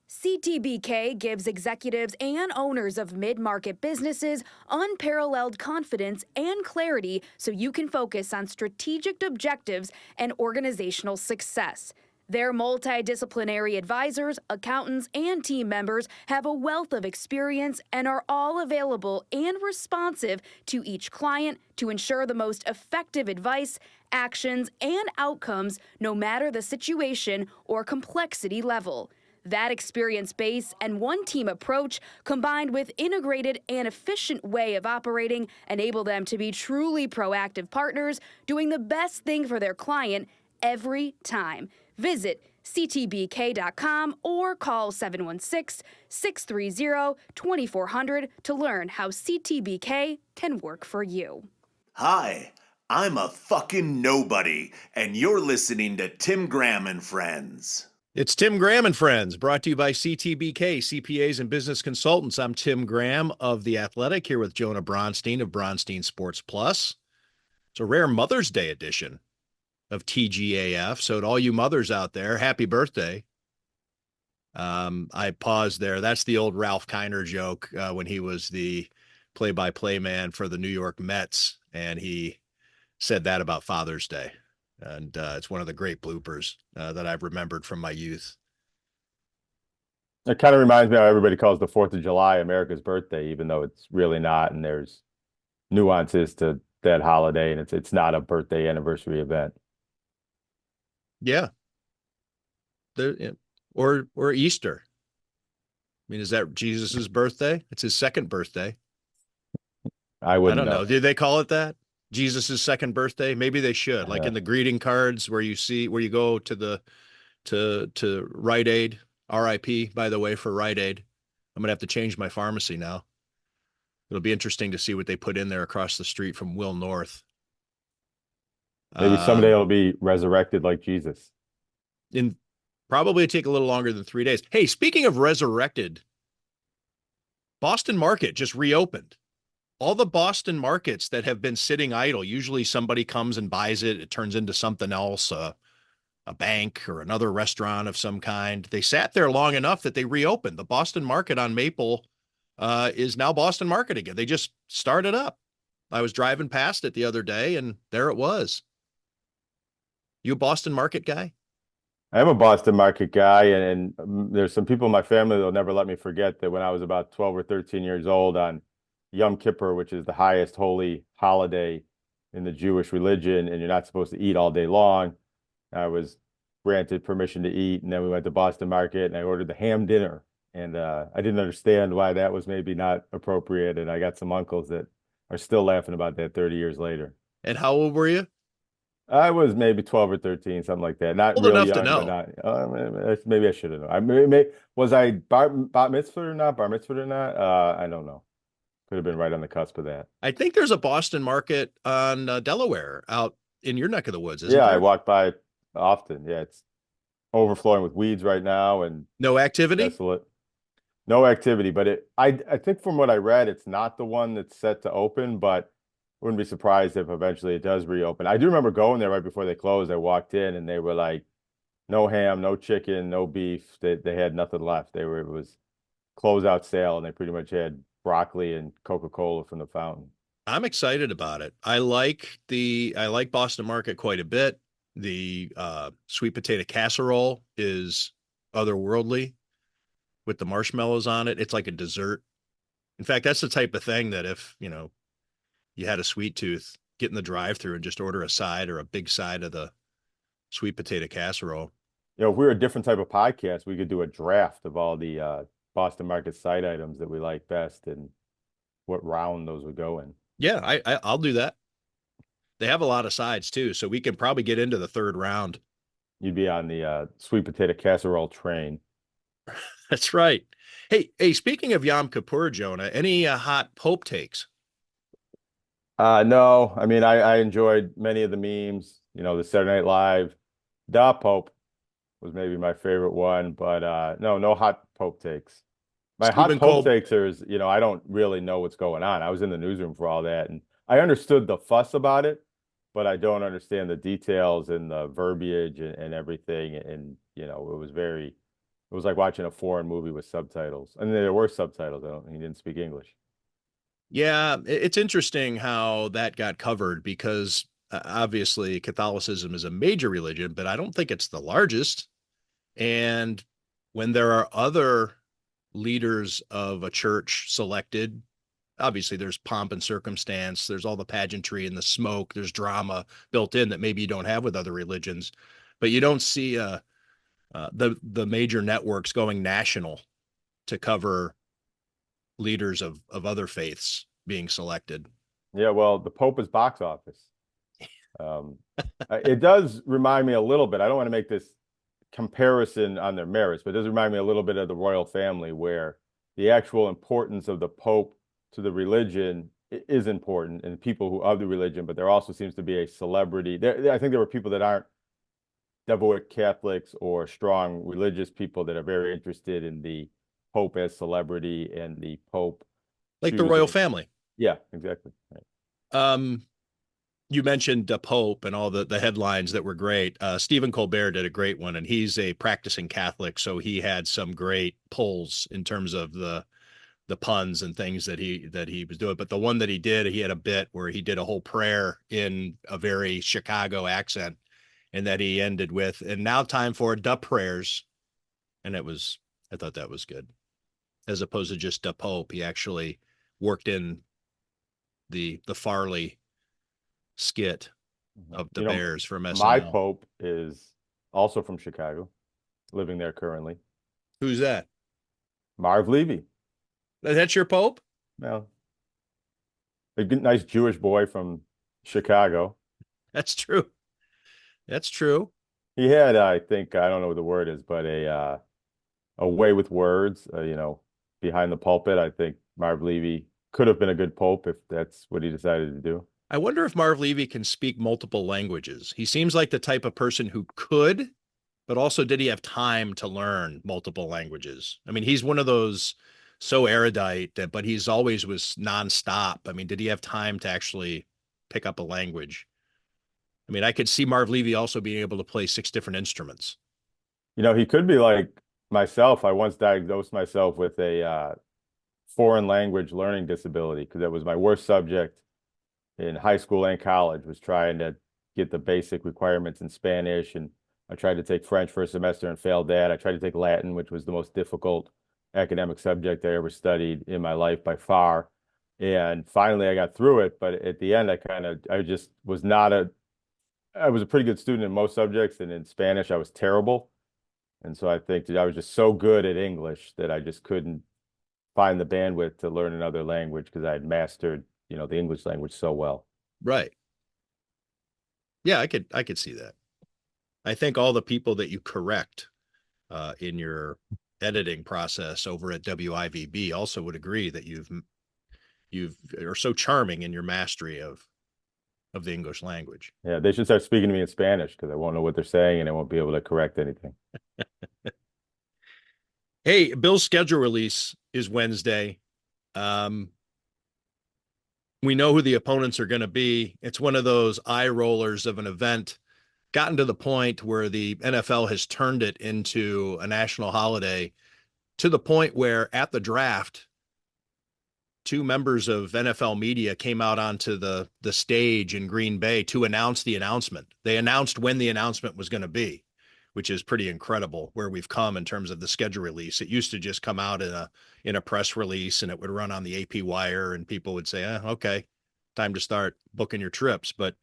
CTBK gives executives and owners of mid-market businesses unparalleled confidence and clarity so you can focus on strategic objectives and organizational success. Their multidisciplinary advisors, accountants, and team members have a wealth of experience and are all available and responsive to each client to ensure the most effective advice, actions, and outcomes no matter the situation or complexity level. That experience base and one-team approach, combined with integrated and efficient way of operating, enable them to be truly proactive partners, doing the best thing for their client every time. Visit ctbk.com or call 716-630-2400 to learn how CTBK can work for you. Hi, I'm a fucking nobody, and you're listening to Tim Graham and Friends. It's Tim Graham and Friends, brought to you by CTBK, CPAs and Business Consultants. I'm Tim Graham of The Athletic, here with Jonah Bronstein of Bronstein Sports Plus. It's a rare Mother's Day edition of TGAF, so to all you mothers out there, happy birthday. I paused there. That's the old Ralph Kiner joke when he was the play-by-play man for the New York Mets, and he said that about Father's Day. And it's one of the great bloopers that I've remembered from my youth. It kind of reminds me how everybody calls the 4th of July America's birthday, even though it's really not. And there's nuances to that holiday, and it's not a birthday anniversary event. Yeah. Or Easter. I mean, is that Jesus's birthday? It's his second birthday. I don't wouldn't know. Did they call it that? Jesus's second birthday? Maybe they should. Like in the greeting cards where you go to Rite Aid, RIP, by the way, for Rite Aid. I'm going to have to change my pharmacy now. It'll be interesting to see what they put in there across the street from Will North. Maybe someday it'll be resurrected like Jesus. Probably take a little longer than 3 days. Hey, speaking of resurrected, Boston Market just reopened. All the Boston markets that have been sitting idle, usually somebody comes and buys it. It turns into something else, a bank or another restaurant of some kind. They sat there long enough that they reopened. The Boston Market on Maple is now Boston Market again. They just started up. I was driving past it the other day, and there it was. You a Boston Market guy? I am a Boston Market guy, and there's some people in my family that will never let me forget that when I was about 12 or 13 years old on Yom Kippur, which is the highest holy holiday in the Jewish religion, and you're not supposed to eat all day long, I was granted permission to eat, and then we went to Boston Market, and I ordered the ham dinner, and I didn't understand why that was maybe not appropriate, and I got some uncles that are still laughing about that 30 years later. And how old were you? I was maybe 12 or 13, something like that. Not old really enough young, to know. But not, maybe I should have known. Was I bar mitzvah or not? Bar mitzvah or not? I don't know. Could have been right on the cusp of that. I think there's a Boston Market on Delaware out in your neck of the woods, isn't there? I walk by often. Yeah, it's overflowing with weeds right now and no activity. Desolate. No activity, but I think from what I read, it's not the one that's set to open, but wouldn't be surprised if eventually it does reopen. I do remember going there right before they closed. I walked in and they were like, no ham, no chicken, no beef. They had nothing left. It was closeout sale, and they pretty much had broccoli and Coca-Cola from the fountain. I'm excited about it. I like Boston Market quite a bit. The sweet potato casserole is otherworldly with the marshmallows on it. It's like a dessert. In fact, that's the type of thing that if, you had a sweet tooth, get in the drive-thru and just order a side or a big side of the sweet potato casserole. If we were a different type of podcast, we could do a draft of all the Boston Market side items that we like best and what round those would go in. Yeah, I'll do that. They have a lot of sides too, so we can probably get into the third round. You'd be on the sweet potato casserole train. That's right. Hey, speaking of Yom Kippur, Jonah, any hot Pope takes? No, I mean, I enjoyed many of the memes, the Saturday Night Live. Da Pope was maybe my favorite one, but no hot Pope takes. My hot Pope takes is, I don't really know what's going on. I was in the newsroom for all that, and I understood the fuss about it, but I don't understand the details and the verbiage and everything. And, it was like watching a foreign movie with subtitles. And there were subtitles. He didn't speak English. Yeah, it's interesting how that got covered because obviously Catholicism is a major religion, but I don't think it's the largest. And when there are other leaders of a church selected, obviously there's pomp and circumstance, there's all the pageantry and the smoke, there's drama built in that maybe you don't have with other religions, but you don't see the major networks going national to cover leaders of other faiths being selected. Yeah, well, the Pope is box office. Um, it does remind me a little bit. I don't want to make this comparison on their merits, but it does remind me a little bit of the royal family, where the actual importance of the Pope to the religion is important and people who of the religion, but there also seems to be a celebrity. I think there were people that aren't devout Catholics or strong religious people that are very interested in the Pope as celebrity and the Pope Like the royal choosing. family. Yeah, exactly. Right. You mentioned Pope and all the headlines that were great. Stephen Colbert did a great one, and he's a practicing Catholic, so he had some great pulls in terms of the puns and things that he was doing. But the one that he had a bit where he did a whole prayer in a very Chicago accent, and that he ended with, "And now time for the prayers," and I thought that was good, as opposed to just the Pope. He actually worked in the Farley skit of the Bears from My SNL. Pope is also from Chicago, living there currently. Who's that? Marv Levy. That's your Pope? Well, a good, nice Jewish boy from Chicago. That's true. That's true. He had, I think, I don't know what the word is, but a way with words, behind the pulpit. I think Marv Levy could have been a good Pope if that's what he decided to do. I wonder if Marv Levy can speak multiple languages. He seems like the type of person who could, but also did he have time to learn multiple languages? I mean, he's one of those so erudite that, but he's always was nonstop. I mean, did he have time to actually pick up a language? I mean, I could see Marv Levy also being able to play 6 different instruments. He could be like myself. I once diagnosed myself with a foreign language learning disability because that was my worst subject in high school and college, was trying to get the basic requirements in Spanish. And I tried to take French for a semester and failed that. I tried to take Latin, which was the most difficult academic subject I ever studied in my life by far. And finally I got through it. But at the end, I just was not I was a pretty good student in most subjects. And in Spanish, I was terrible. And so I think that I was just so good at English that I just couldn't find the bandwidth to learn another language because I had mastered, the English language so well. Right. Yeah, I could see that. I think all the people that you correct in your editing process over at WIVB also would agree that you've are so charming in your mastery of the English language. Yeah, they should start speaking to me in Spanish because I won't know what they're saying and I won't be able to correct anything. Hey, Bill's schedule release is Wednesday. We know who the opponents are going to be. It's one of those eye rollers of an event, gotten to the point where the NFL has turned it into a national holiday, to the point where at the draft, 2 members of NFL media came out onto the stage in Green Bay to announce the announcement. They announced when the announcement was going to be, which is pretty incredible where we've come in terms of the schedule release. It used to just come out in a press release and it would run on the AP wire and people would say, okay, time to start booking your trips. But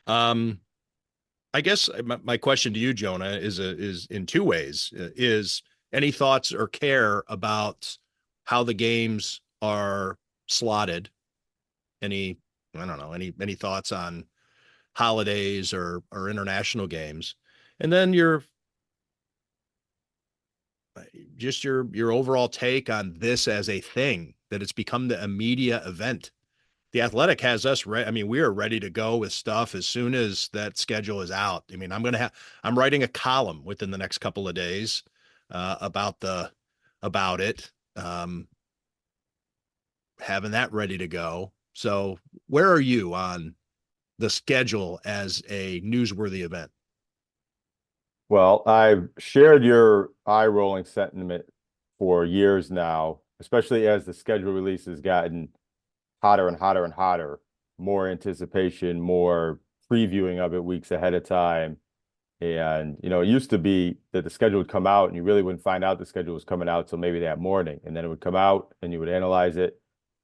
I guess my question to you, Jonah, is in 2 ways. Is any thoughts or care about how the games are slotted? I don't know, any thoughts on holidays or international games? And then your overall take on this as a thing, that it's become the media event. The Athletic has us we are ready to go with stuff as soon as that schedule is out. I mean, I'm writing a column within the next couple of days about it. Having that ready to go. So where are you on the schedule as a newsworthy event? Well, I've shared your eye-rolling sentiment for years now, especially as the schedule release has gotten hotter and hotter and hotter, more anticipation, more previewing of it weeks ahead of time. And, it used to be that the schedule would come out and you really wouldn't find out the schedule was coming out till maybe that morning. And then it would come out and you would analyze it,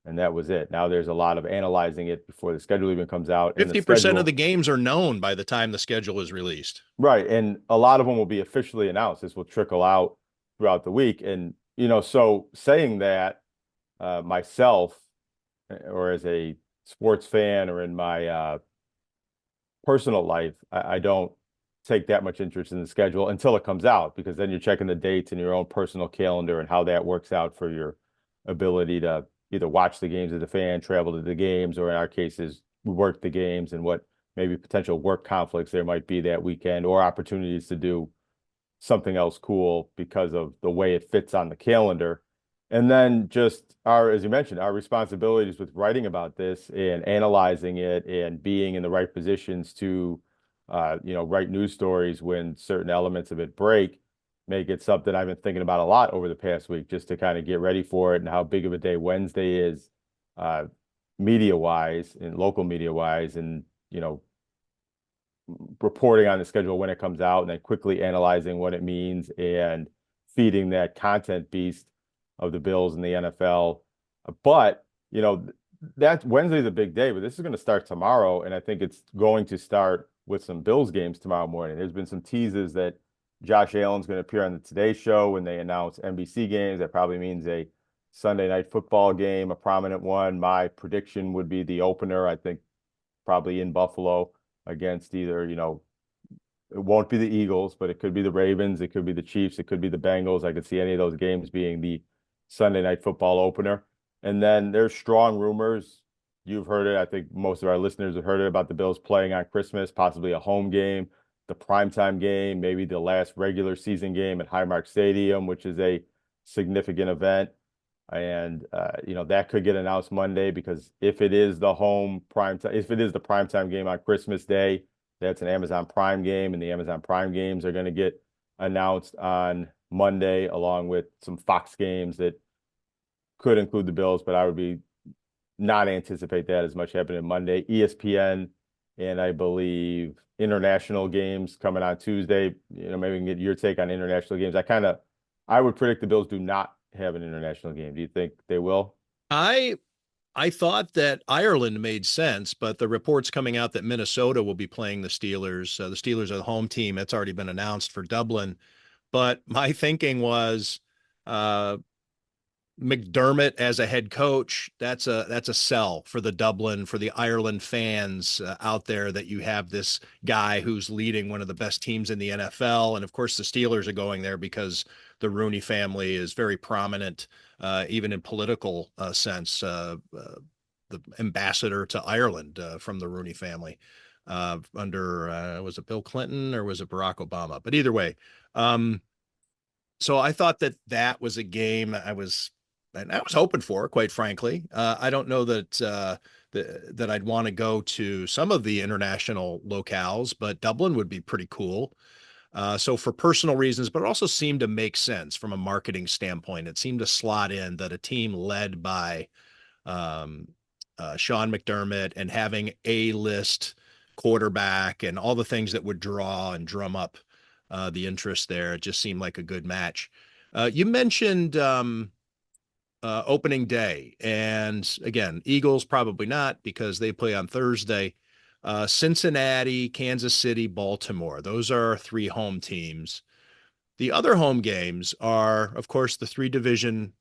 and that was it. Now there's a lot of analyzing it before the schedule even comes out. And the 50% of schedule, the games are known by the time the schedule is released. right. And a lot of them will be officially announced. This will trickle out throughout the week. And, so saying that myself, or as a sports fan or in my personal life, I don't take that much interest in the schedule until it comes out, because then you're checking the dates in your own personal calendar and how that works out for your ability to either watch the games as a fan, travel to the games, or in our cases, work the games, and what maybe potential work conflicts there might be that weekend, or opportunities to do something else cool because of the way it fits on the calendar. And then just as you mentioned, our responsibilities with writing about this and analyzing it and being in the right positions to, write news stories when certain elements of it break, make it something I've been thinking about a lot over the past week, just to kind of get ready for it, and how big of a day Wednesday is, media wise and local media wise, and, reporting on the schedule when it comes out, and then quickly analyzing what it means and feeding that content beast of the Bills and the NFL. But, that Wednesday's a big day, but this is going to start tomorrow. And I think it's going to start with some Bills games tomorrow morning. There's been some teases that Josh Allen's going to appear on the Today Show when they announce NBC games. That probably means a Sunday night football game, a prominent one. My prediction would be the opener, I think, probably in Buffalo, against either, it won't be the Eagles, but it could be the Ravens, it could be the Chiefs, it could be the Bengals. I could see any of those games being the Sunday night football opener. And then there's strong rumors. You've heard it. I think most of our listeners have heard it, about the Bills playing on Christmas, possibly a home game, the primetime game, maybe the last regular season game at Highmark Stadium, which is a significant event. And that could get announced Monday, because if it is the primetime game on Christmas Day, that's an Amazon Prime game, and the Amazon Prime games are going to get announced on Monday, along with some Fox games that could include the Bills, but I would be not anticipate that as much happening Monday. ESPN and I believe international games coming on Tuesday. Maybe we can get your take on international games. I would predict the Bills do not have an international game. Do you think they will? I thought that Ireland made sense, but the reports coming out that Minnesota will be playing the Steelers. The Steelers are the home team. It's already been announced for Dublin. But my thinking was McDermott as a head coach. That's a sell for the Dublin, for the Ireland fans out there, that you have this guy who's leading one of the best teams in the NFL. And of course, the Steelers are going there because the Rooney family is very prominent, even in political sense. The ambassador to Ireland from the Rooney family under was it Bill Clinton or was it Barack Obama? But either way, so I thought that was a game I was hoping for, quite frankly. I don't know that that I'd want to go to some of the international locales, but Dublin would be pretty cool. So for personal reasons, but it also seemed to make sense from a marketing standpoint. It seemed to slot in that a team led by Sean McDermott, and having A-list quarterback and all the things that would draw and drum up the interest there. It just seemed like a good match. You mentioned opening day, and again, Eagles probably not, because they play on Thursday. Cincinnati, Kansas City, Baltimore. Those are our three home teams. The other home games are, of course, the three division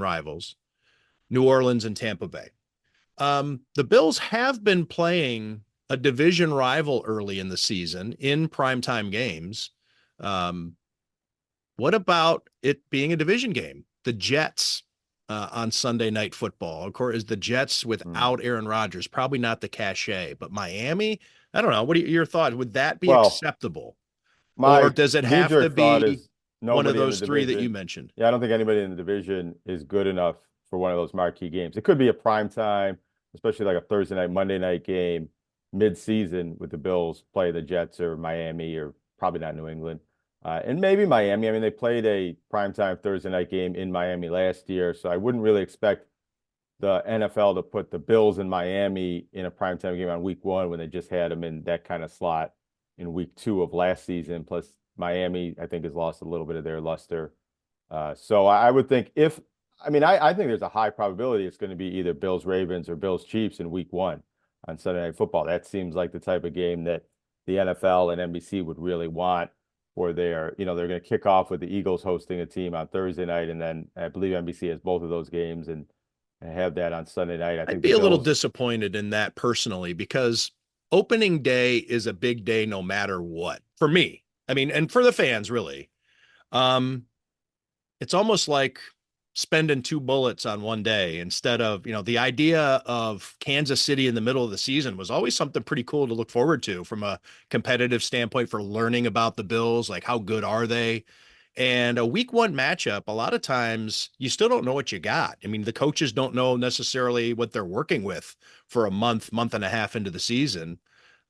rivals, New Orleans and Tampa Bay. The Bills have been playing a division rival early in the season in primetime games. What about it being a division game? The Jets on Sunday Night Football. Of course, the Jets without Aaron Rodgers, probably not the cachet, but Miami, I don't know. What are your thoughts? Would that be acceptable? Or My does it have to knee-jerk thought be is one of nobody in the those three that you division. mentioned? Yeah, I don't think anybody in the division is good enough for one of those marquee games. It could be a prime time, especially like a Thursday night, Monday night game mid-season with the Bills play the Jets or Miami or probably not New England. And maybe Miami. I mean, they played a primetime Thursday night game in Miami last year, so I wouldn't really expect the NFL to put the Bills in Miami in a primetime game on week 1 when they just had them in that kind of slot in week 2 of last season. Plus, Miami, I think, has lost a little bit of their luster. So I would think I think there's a high probability it's going to be either Bills Ravens or Bills Chiefs in week 1 on Sunday Night Football. That seems like the type of game that the NFL and NBC would really want for their, they're going to kick off with the Eagles hosting a team on Thursday night. And then I believe NBC has both of those games and have that on Sunday night. I'd be a little disappointed in that personally, because opening day is a big day no matter what for me. I mean, and for the fans really. It's almost like spending 2 bullets on one day instead of, the idea of Kansas City in the middle of the season was always something pretty cool to look forward to from a competitive standpoint for learning about the Bills, like how good are they? And a week 1 matchup, a lot of times you still don't know what you got. I mean, the coaches don't know necessarily what they're working with for a month and a half into the season.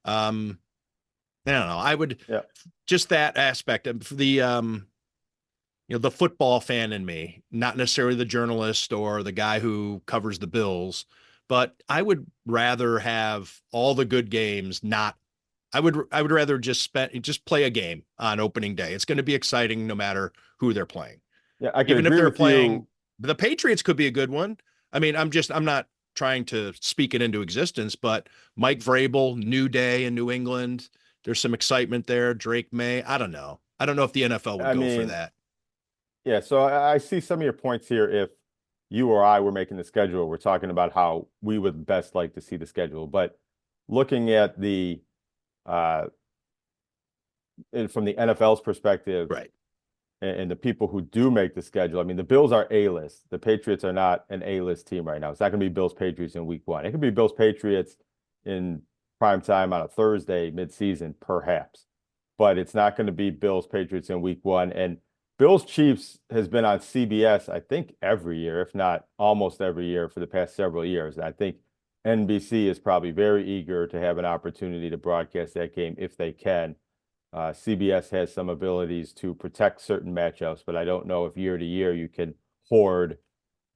I don't know. I would just that aspect of the football fan in me, not necessarily the journalist or the guy who covers the Bills, but I would rather have all the good games. I would rather just play a game on opening day. It's going to be exciting no matter who they're playing. Yeah, I can even if agree they're with playing you. the Patriots could be a good one. I mean, I'm not trying to speak it into existence, but Mike Vrabel, New Day in New England, there's some excitement there. Drake May, I don't know if the NFL would I go for mean, that. yeah, so I see some of your points here. If you or I were making the schedule, we're talking about how we would best like to see the schedule. But looking at the from the NFL's perspective, Right. and the people who do make the schedule, I mean, the Bills are A-list. The Patriots are not an A-list team right now. It's not going to be Bills Patriots in week 1. It could be Bills Patriots in prime time on a Thursday mid-season, perhaps. But it's not going to be Bills Patriots in week 1. And Bills Chiefs has been on CBS, I think, every year, if not almost every year for the past several years. And I think NBC is probably very eager to have an opportunity to broadcast that game if they can. CBS has some abilities to protect certain matchups, but I don't know if year to year you can hoard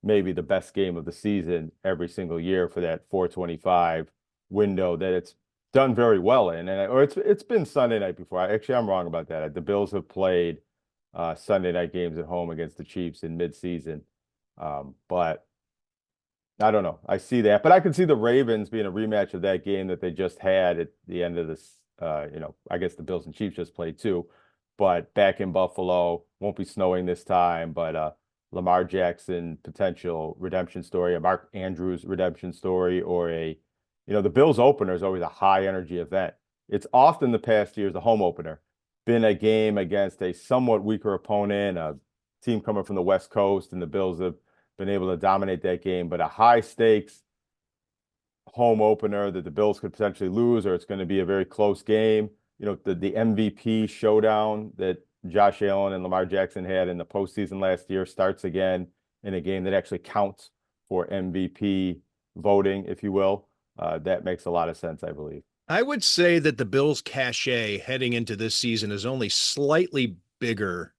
maybe the best game of the season every single year for that 425 window that it's done very well in. Or it's been Sunday night before. Actually, I'm wrong about that. The Bills have played Sunday night games at home against the Chiefs in midseason. But I don't know. I see that, but I could see the Ravens being a rematch of that game that they just had at the end of this. I guess the Bills and Chiefs just played too, but back in Buffalo, won't be snowing this time. But Lamar Jackson potential redemption story, a Mark Andrews redemption story, or the Bills opener is always a high energy event. It's often the past years, the home opener, been a game against a somewhat weaker opponent, a team coming from the West Coast, and the Bills have been able to dominate that game, but a high stakes home opener that the Bills could potentially lose, or it's going to be a very close game. The MVP showdown that Josh Allen and Lamar Jackson had in the postseason last year starts again in a game that actually counts for MVP voting, if you will. That makes a lot of sense, I believe. I would say that the Bills' cachet heading into this season is only slightly bigger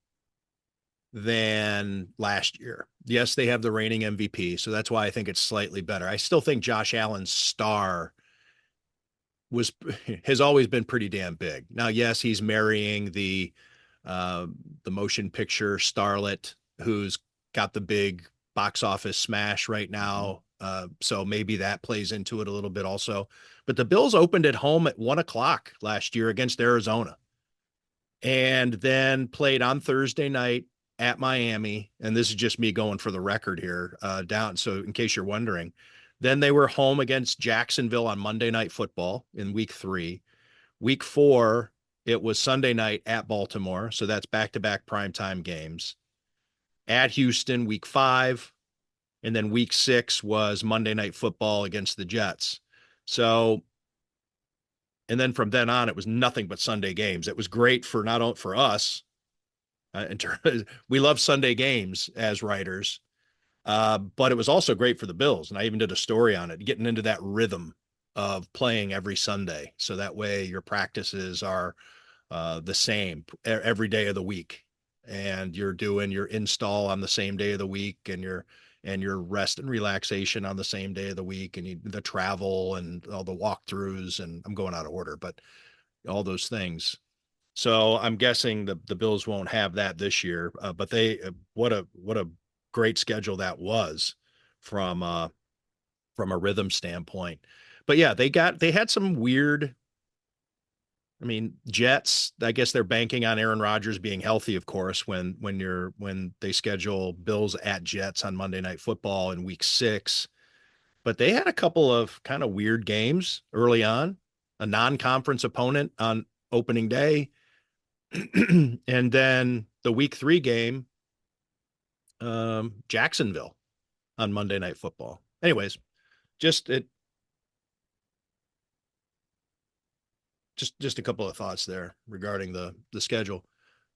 than last year. Yes, they have the reigning MVP, so that's why I think it's slightly better. I still think Josh Allen's star has always been pretty damn big. Now, yes, he's marrying the motion picture starlet who's got the big box office smash right now. So maybe that plays into it a little bit also. But the Bills opened at home at 1:00 last year against Arizona, and then played on Thursday night at Miami. And this is just me going for the record here, down. So in case you're wondering, then they were home against Jacksonville on Monday Night Football in week 3. Week 4, it was Sunday night at Baltimore. So that's back-to-back primetime games. At Houston, week 5. And then week 6 was Monday Night Football against the Jets. So, and then from then on, it was nothing but Sunday games. It was great for not only for us, we love Sunday games as writers, But it was also great for the Bills. And I even did a story on it, getting into that rhythm of playing every Sunday. So that way your practices are the same every day of the week. And you're doing your install on the same day of the week, and your rest and relaxation on the same day of the week, and the travel and all the walkthroughs, and I'm going out of order, but all those things. So I'm guessing the Bills won't have that this year, but they what a great schedule that was from a rhythm standpoint. But yeah, they had some weird. I mean, Jets. I guess they're banking on Aaron Rodgers being healthy, of course, when they schedule Bills at Jets on Monday Night Football in Week 6. But they had a couple of kind of weird games early on. A non-conference opponent on opening day, and then the Week 3 game, Jacksonville on Monday Night Football. Anyways, just it. Just a couple of thoughts there regarding the schedule.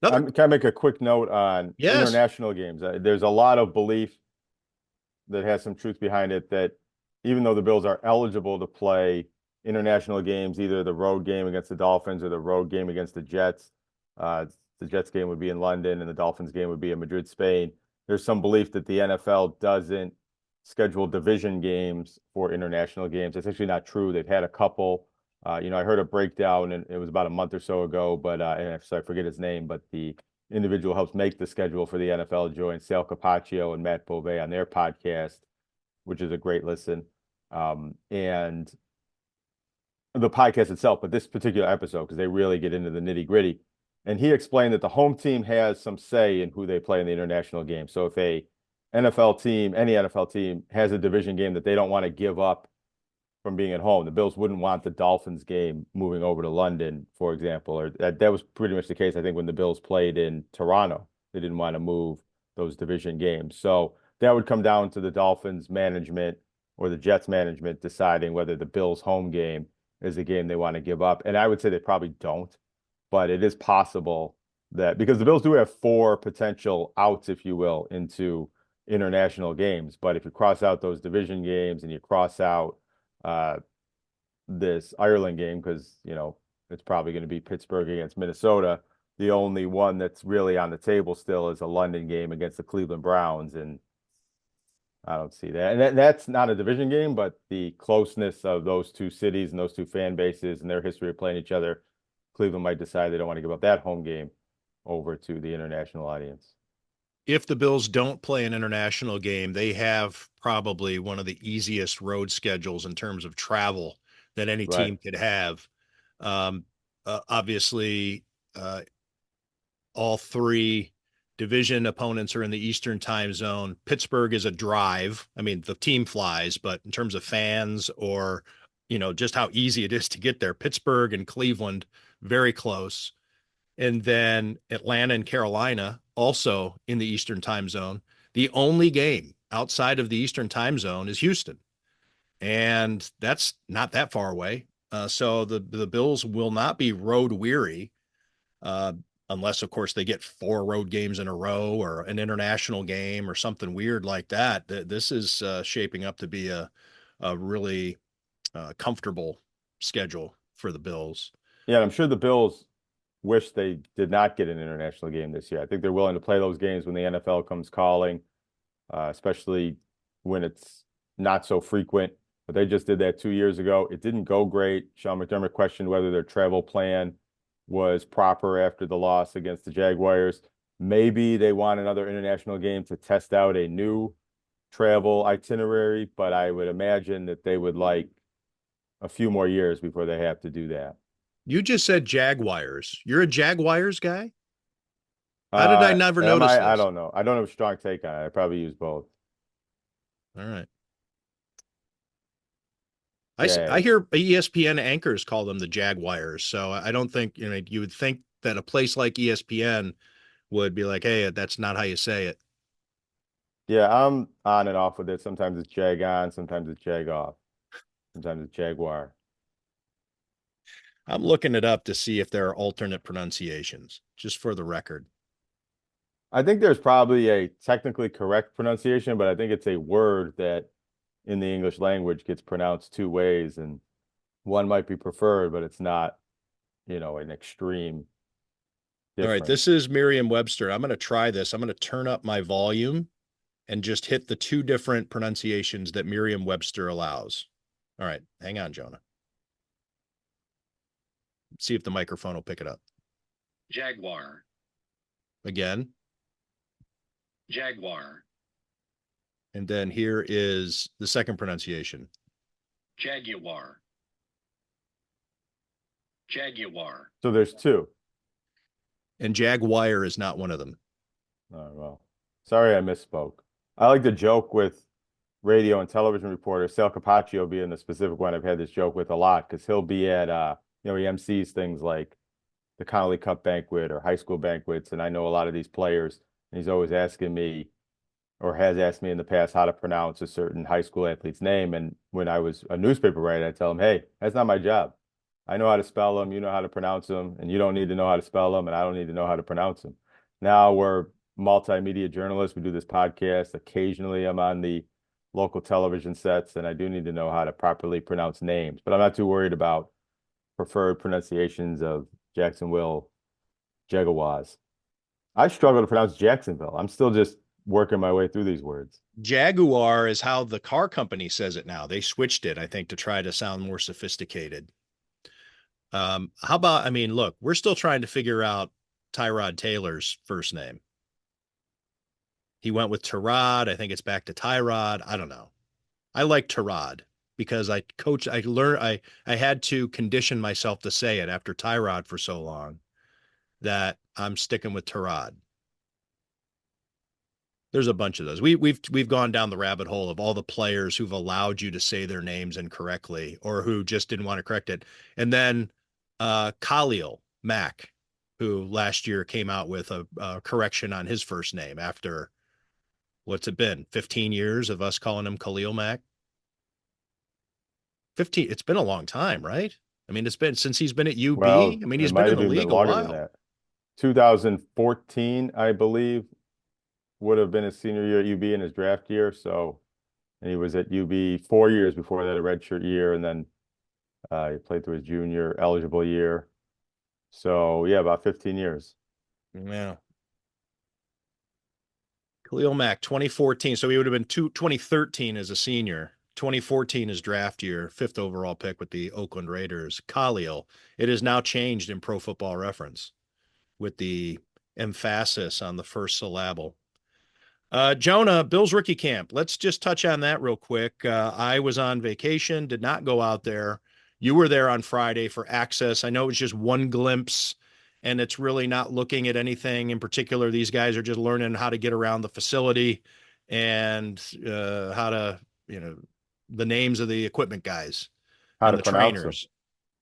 Can I make a quick note on international games? There's a lot of belief that has some truth behind it that even though the Bills are eligible to play international games, either the road game against the Dolphins or the road game against the Jets, the Jets game would be in London and the Dolphins game would be in Madrid, Spain. There's some belief that the NFL doesn't schedule division games for international games. That's actually not true. They've had a couple. I heard a breakdown, and it was about a month or so ago, but and I forget his name, but the individual helps make the schedule for the NFL, joined Sal Capaccio and Matt Bove on their podcast, which is a great listen. And the podcast itself, but this particular episode, because they really get into the nitty-gritty. And he explained that the home team has some say in who they play in the international game. So if any NFL team has a division game that they don't want to give up from being at home, the Bills wouldn't want the Dolphins game moving over to London, for example, or that was pretty much the case, I think, when the Bills played in Toronto. They didn't want to move those division games. So that would come down to the Dolphins management or the Jets management deciding whether the Bills home game is a game they want to give up. And I would say they probably don't, but it is possible that, because the Bills do have 4 potential outs, if you will, into international games. But if you cross out those division games and you cross out this Ireland game, because it's probably going to be Pittsburgh against Minnesota, the only one that's really on the table still is a London game against the Cleveland Browns, and I don't see that. And that's not a division game, but the closeness of those two cities and those two fan bases and their history of playing each other, Cleveland might decide they don't want to give up that home game over to the international audience. If the Bills don't play an international game, they have probably one of the easiest road schedules in terms of travel that any team could have. Obviously, all 3 division opponents are in the Eastern time zone. Pittsburgh is a drive. I mean, the team flies, but in terms of fans or, just how easy it is to get there, Pittsburgh and Cleveland, very close. And then Atlanta and Carolina, also in the Eastern time zone. The only game outside of the Eastern time zone is Houston. And that's not that far away. So the Bills will not be road weary, unless, of course, they get 4 road games in a row or an international game or something weird like that. This is shaping up to be a really comfortable schedule for the Bills. Yeah, I'm sure the Bills wish they did not get an international game this year. I think they're willing to play those games when the NFL comes calling, especially when it's not so frequent. But they just did that 2 years ago. It didn't go great. Sean McDermott questioned whether their travel plan was proper after the loss against the Jaguars. Maybe they want another international game to test out a new travel itinerary, but I would imagine that they would like a few more years before they have to do that. You just said Jaguars. You're a Jaguars guy? How did I never notice this? I don't know. I don't have a strong take on it. I probably use both. All right. Yeah. I hear ESPN anchors call them the Jaguars. So I don't think, you would think that a place like ESPN would be like, hey, that's not how you say it. Yeah, I'm on and off with it. Sometimes it's Jag on, sometimes it's Jag off. Sometimes it's Jaguar. I'm looking it up to see if there are alternate pronunciations, just for the record. I think there's probably a technically correct pronunciation, but I think it's a word that in the English language gets pronounced two ways, and one might be preferred, but it's not, an extreme All right, difference. this is Merriam-Webster. I'm going to try this. I'm going to turn up my volume and just hit the two different pronunciations that Merriam-Webster allows. All right, hang on, Jonah. See if the microphone will pick it up. Jaguar. Again. Jaguar. And then here is the second pronunciation. Jaguar. Jaguar. So there's two. And Jaguar is not one of them. Oh, well, sorry I misspoke. I like to joke with radio and television reporter Sal Capaccio being the specific one I've had this joke with a lot, because he'll be at he MCs things like the Connolly Cup banquet or high school banquets, and I know a lot of these players, and he's always asking me, or has asked me in the past, how to pronounce a certain high school athlete's name. And when I was a newspaper writer, I tell him, hey, that's not my job. I know how to spell them, you know how to pronounce them, and you don't need to know how to spell them, and I don't need to know how to pronounce them. Now we're multimedia journalists. We do this podcast. Occasionally I'm on the local television sets, and I do need to know how to properly pronounce names, but I'm not too worried about preferred pronunciations of Jacksonville Jaguars. I struggle to pronounce Jacksonville. I'm still just working my way through these words. Jaguar is how the car company says it now. They switched it, I think, to try to sound more sophisticated. How about, look, we're still trying to figure out Tyrod Taylor's first name. He went with Tyrod. I think it's back to Tyrod. I don't know. I like Tyrod because I had to condition myself to say it after Tyrod for so long that I'm sticking with Tyrod. There's a bunch of those. We've gone down the rabbit hole of all the players who've allowed you to say their names incorrectly or who just didn't want to correct it. And then Khalil Mack, who last year came out with a correction on his first name after, what's it been, 15 years of us calling him Khalil Mack? 15, it's been a long time, right? It's been since he's been at UB. Well, He's been in the league a while. 2014, I believe, would have been his senior year at UB in his draft year. So, and he was at UB 4 years before that, a redshirt year, and then he played through his junior eligible year. So yeah, about 15 years. Yeah. Khalil Mack, 2014. So he would have been 2013 as a senior. 2014 is draft year, 5th overall pick with the Oakland Raiders. Khalil. It is now changed in Pro Football Reference with the emphasis on the first syllable. Jonah, Bill's rookie camp. Let's just touch on that real quick. I was on vacation, did not go out there. You were there on Friday for access. I know it was just one glimpse, and it's really not looking at anything in particular. These guys are just learning how to get around the facility and how to, the names of the equipment guys How and to the pronounce trainers.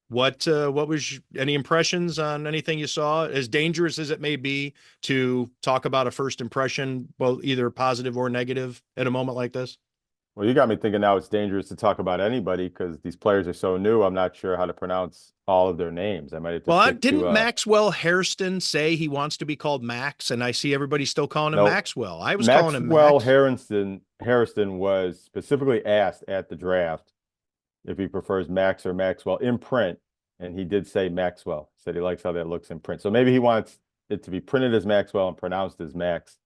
What was any impressions on anything you saw? As dangerous as it may be to talk about a first impression, both either positive or negative at a moment like this? Well, you got me thinking now it's dangerous to talk about anybody because these players are so new. I'm not sure how to pronounce all of their names. I might have to stick Didn't to, Maxwell Hairston say he wants to be called Max? And I see everybody still calling him No, Maxwell. I was calling him Maxwell Max. Harrison was specifically asked at the draft if he prefers Max or Maxwell in print, and he did say Maxwell. Said he likes how that looks in print. So maybe he wants it to be printed as Maxwell and pronounced as Max,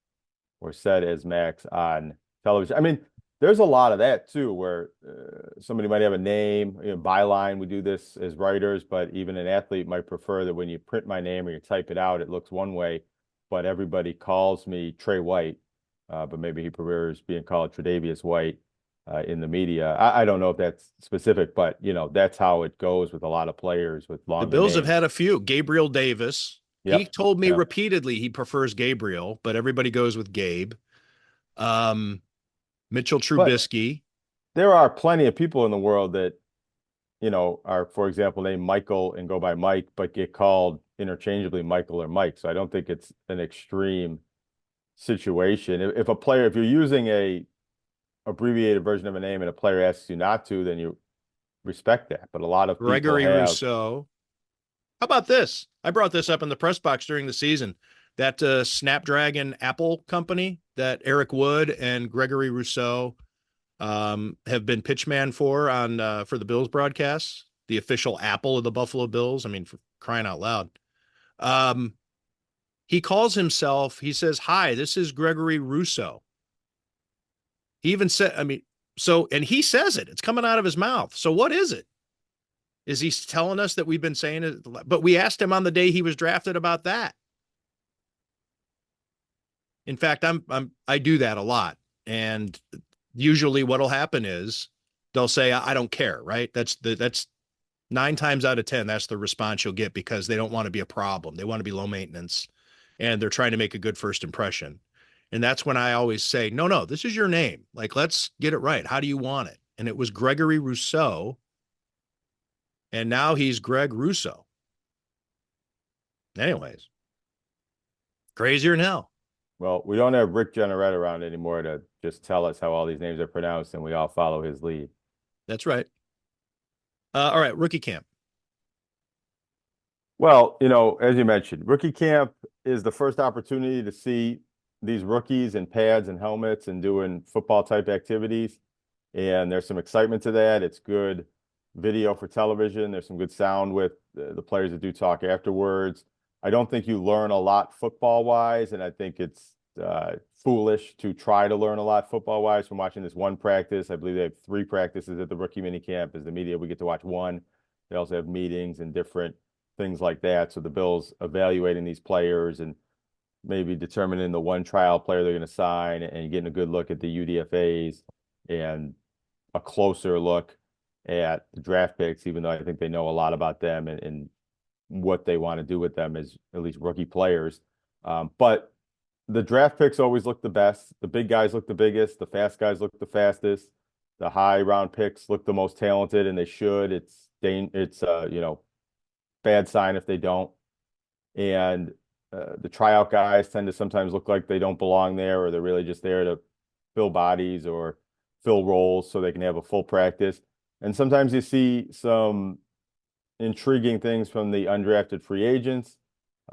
or said as Max on television. There's a lot of that too, where somebody might have a name, byline. We do this as writers, but even an athlete might prefer that when you print my name or you type it out, it looks one way, but everybody calls me Trey White, but maybe he prefers being called Tre'Davious White in the media. I don't know if that's specific, but that's how it goes with a lot of players with longer The Bills names. have had a few. Gabriel Davis. Yep. He told me repeatedly he prefers Gabriel, but everybody goes with Gabe. Mitchell Trubisky. But there are plenty of people in the world that, are, for example, named Michael and go by Mike, but get called interchangeably Michael or Mike. So I don't think it's an extreme situation. If you're using a abbreviated version of a name and a player asks you not to, then you respect that. But a lot of people Gregory have... Rousseau. How about this? I brought this up in the press box during the season. that Snapdragon Apple company that Eric Wood and Gregory Rousseau have been pitchman for the Bills broadcasts, the official Apple of the Buffalo Bills. I mean, for crying out loud. He calls himself, he says, "Hi, this is Gregory Rousseau." He even said, I mean, and he says it, it's coming out of his mouth. So what is it? Is he telling us that we've been saying it? But we asked him on the day he was drafted about that. In fact, I do that a lot. And usually what'll happen is they'll say, "I don't care," right? That's 9 times out of 10. That's the response you'll get, because they don't want to be a problem. They want to be low maintenance, and they're trying to make a good first impression. And that's when I always say, no, this is your name. Like, let's get it right. How do you want it? And it was Gregory Rousseau. And now he's Greg Russo. Anyways, crazier than hell. Well, we don't have Rick Generette around anymore to just tell us how all these names are pronounced, and we all follow his lead. That's right. All right, rookie camp. Well, as you mentioned, rookie camp is the first opportunity to see these rookies in pads and helmets and doing football type activities. And there's some excitement to that. It's good video for television. There's some good sound with the players that do talk afterwards. I don't think you learn a lot football wise, and I think it's foolish to try to learn a lot football wise from watching this one practice. I believe they have 3 practices at the rookie mini camp. As the media, we get to watch one. They also have meetings and different things like that. So the Bills evaluating these players and maybe determining the one trial player they're going to sign, and getting a good look at the UDFAs and a closer look at the draft picks, even though I think they know a lot about them and what they want to do with them as at least rookie players. But the draft picks always look the best. The big guys look the biggest. The fast guys look the fastest. The high round picks look the most talented, and they should. It's bad sign if they don't. And the tryout guys tend to sometimes look like they don't belong there, or they're really just there to fill bodies or fill roles so they can have a full practice. And sometimes you see some intriguing things from the undrafted free agents.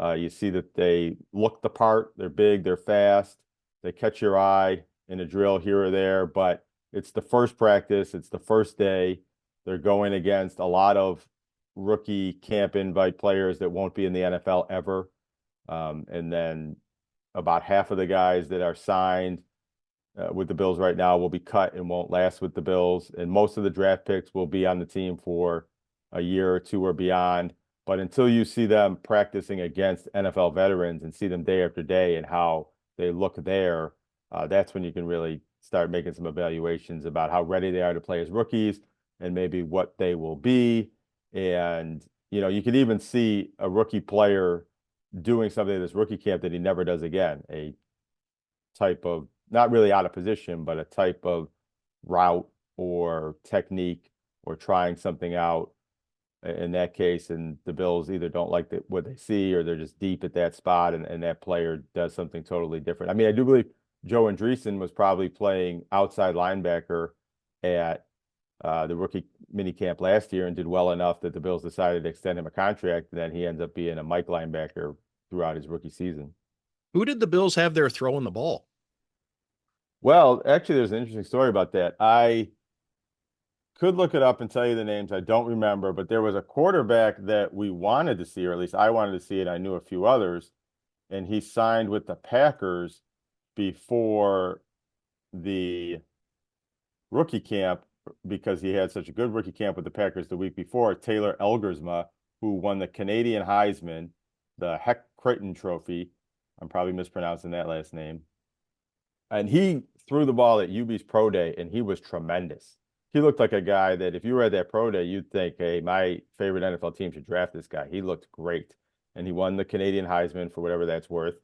You see that they look the part. They're big, they're fast, they catch your eye in a drill here or there, but it's the first practice, it's the first day. They're going against a lot of rookie camp invite players that won't be in the NFL ever. And then about half of the guys that are signed with the Bills right now will be cut and won't last with the Bills. And most of the draft picks will be on the team for a year or two or beyond. But until you see them practicing against NFL veterans and see them day after day and how they look there, that's when you can really start making some evaluations about how ready they are to play as rookies and maybe what they will be. And, you could even see a rookie player doing something at this rookie camp that he never does again, a type of, not really out of position, but a type of route or technique or trying something out in that case. And the Bills either don't like what they see, or they're just deep at that spot, and that player does something totally different. I mean, I do believe Joe Andreessen was probably playing outside linebacker at the rookie mini camp last year and did well enough that the Bills decided to extend him a contract, and then he ends up being a Mike linebacker throughout his rookie season. Who did the Bills have there throwing the ball? Well, actually, there's an interesting story about that. I could look it up and tell you the names. I don't remember, but there was a quarterback that we wanted to see, or at least I wanted to see it. I knew a few others, and he signed with the Packers before the rookie camp because he had such a good rookie camp with the Packers the week before. Taylor Elgersma, who won the Canadian Heisman, the Heck Creighton Trophy. I'm probably mispronouncing that last name. And he threw the ball at UB's Pro Day, and he was tremendous. He looked like a guy that if you were at that Pro Day, you'd think, hey, my favorite NFL team should draft this guy. He looked great. And he won the Canadian Heisman for whatever that's worth.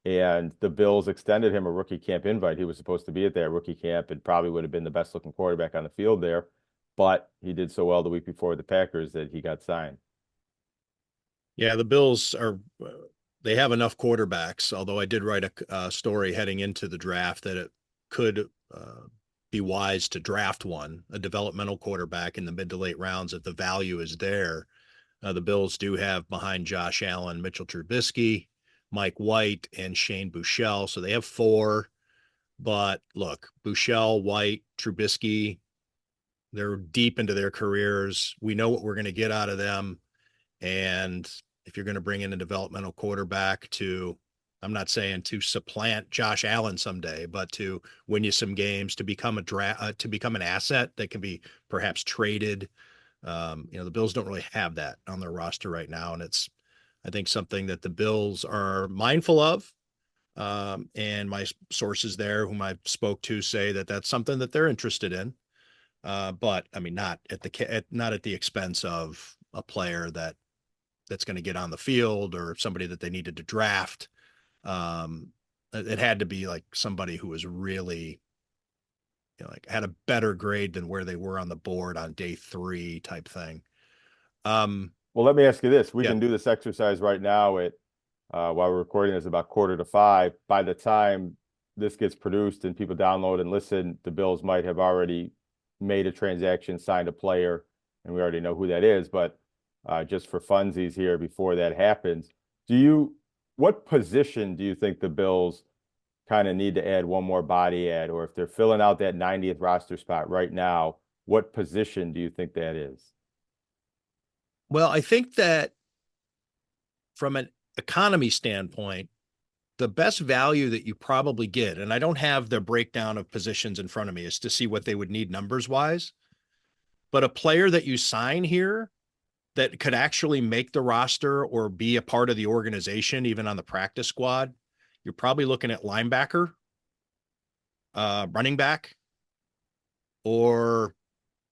And the Bills extended him a rookie camp invite. He was supposed to be at that rookie camp and probably would have been the best looking quarterback on the field there. But he did so well the week before with the Packers that he got signed. Yeah, the Bills they have enough quarterbacks, although I did write a story heading into the draft that it could be wise to draft a developmental quarterback in the mid to late rounds if the value is there. The Bills do have behind Josh Allen, Mitchell Trubisky, Mike White and Shane Buechele. So they have 4. But look, Buechele, White, Trubisky, they're deep into their careers. We know what we're going to get out of them. And if you're going to bring in a developmental quarterback to, I'm not saying to supplant Josh Allen someday, but to win you some games, to become to become an asset that can be perhaps traded. The Bills don't really have that on their roster right now. And it's, I think, something that the Bills are mindful of. And my sources there, whom I spoke to, say that that's something that they're interested in. But I mean, not at the expense of a player that's going to get on the field or somebody that they needed to draft. It had to be like somebody who was really, like had a better grade than where they were on the board on day 3 type thing. Well, let me ask you this. We Yeah. can do this exercise right now at while we're recording this about 4:45. By the time this gets produced and people download and listen, the Bills might have already made a transaction, signed a player, and we already know who that is. But just for funsies here before that happens, what position do you think the Bills kind of need to add one more body at, or if they're filling out that 90th roster spot right now, what position do you think that is? Well, I think that from an economy standpoint, the best value that you probably get, and I don't have the breakdown of positions in front of me, is to see what they would need numbers wise. But a player that you sign here that could actually make the roster or be a part of the organization, even on the practice squad, you're probably looking at linebacker, running back, or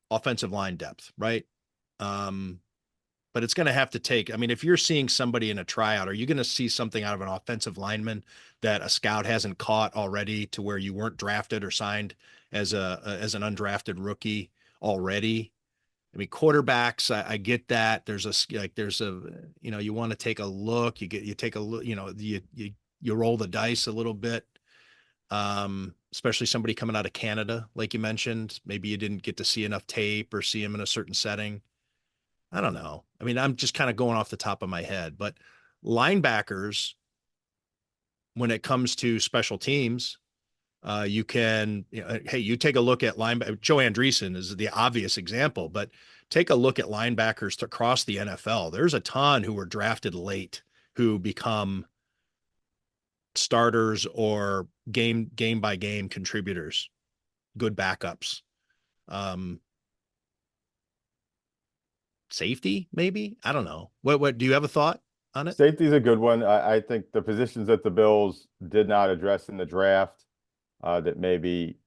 offensive line depth, right? But it's going to have to take, I mean, if you're seeing somebody in a tryout, are you going to see something out of an offensive lineman that a scout hasn't caught already, to where you weren't drafted or signed as an undrafted rookie already? I mean, quarterbacks, I get that. There's you want to take a look, you take a look, you roll the dice a little bit. Especially somebody coming out of Canada, like you mentioned, maybe you didn't get to see enough tape or see him in a certain setting. I don't know. I mean, I'm just kind of going off the top of my head, but linebackers, when it comes to special teams, you can, hey, you take a look at linebacker. Joe Andreessen is the obvious example, but take a look at linebackers across the NFL. There's a ton who were drafted late who become starters or game by game contributors, good backups. Safety, maybe? I don't know. What do you have a thought on it? Safety is a good one. I think the positions that the Bills did not address in the draft, that maybe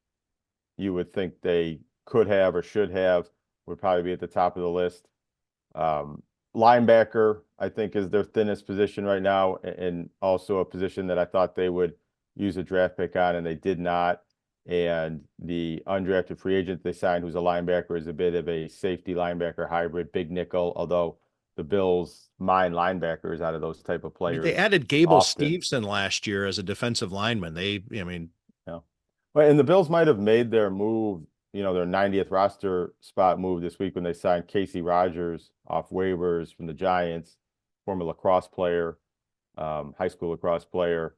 you would think they could have or should have, would probably be at the top of the list. Linebacker, I think, is their thinnest position right now, and also a position that I thought they would use a draft pick on, and they did not. And the undrafted free agent they signed, who's a linebacker, is a bit of a safety linebacker hybrid, big nickel, although the Bills mine linebackers out of those type of players. They added Gable often. Steveson last year as a defensive lineman. Well, and the Bills might have made their move, their 90th roster spot move this week when they signed Casey Rogers off waivers from the Giants, former lacrosse player, high school lacrosse player.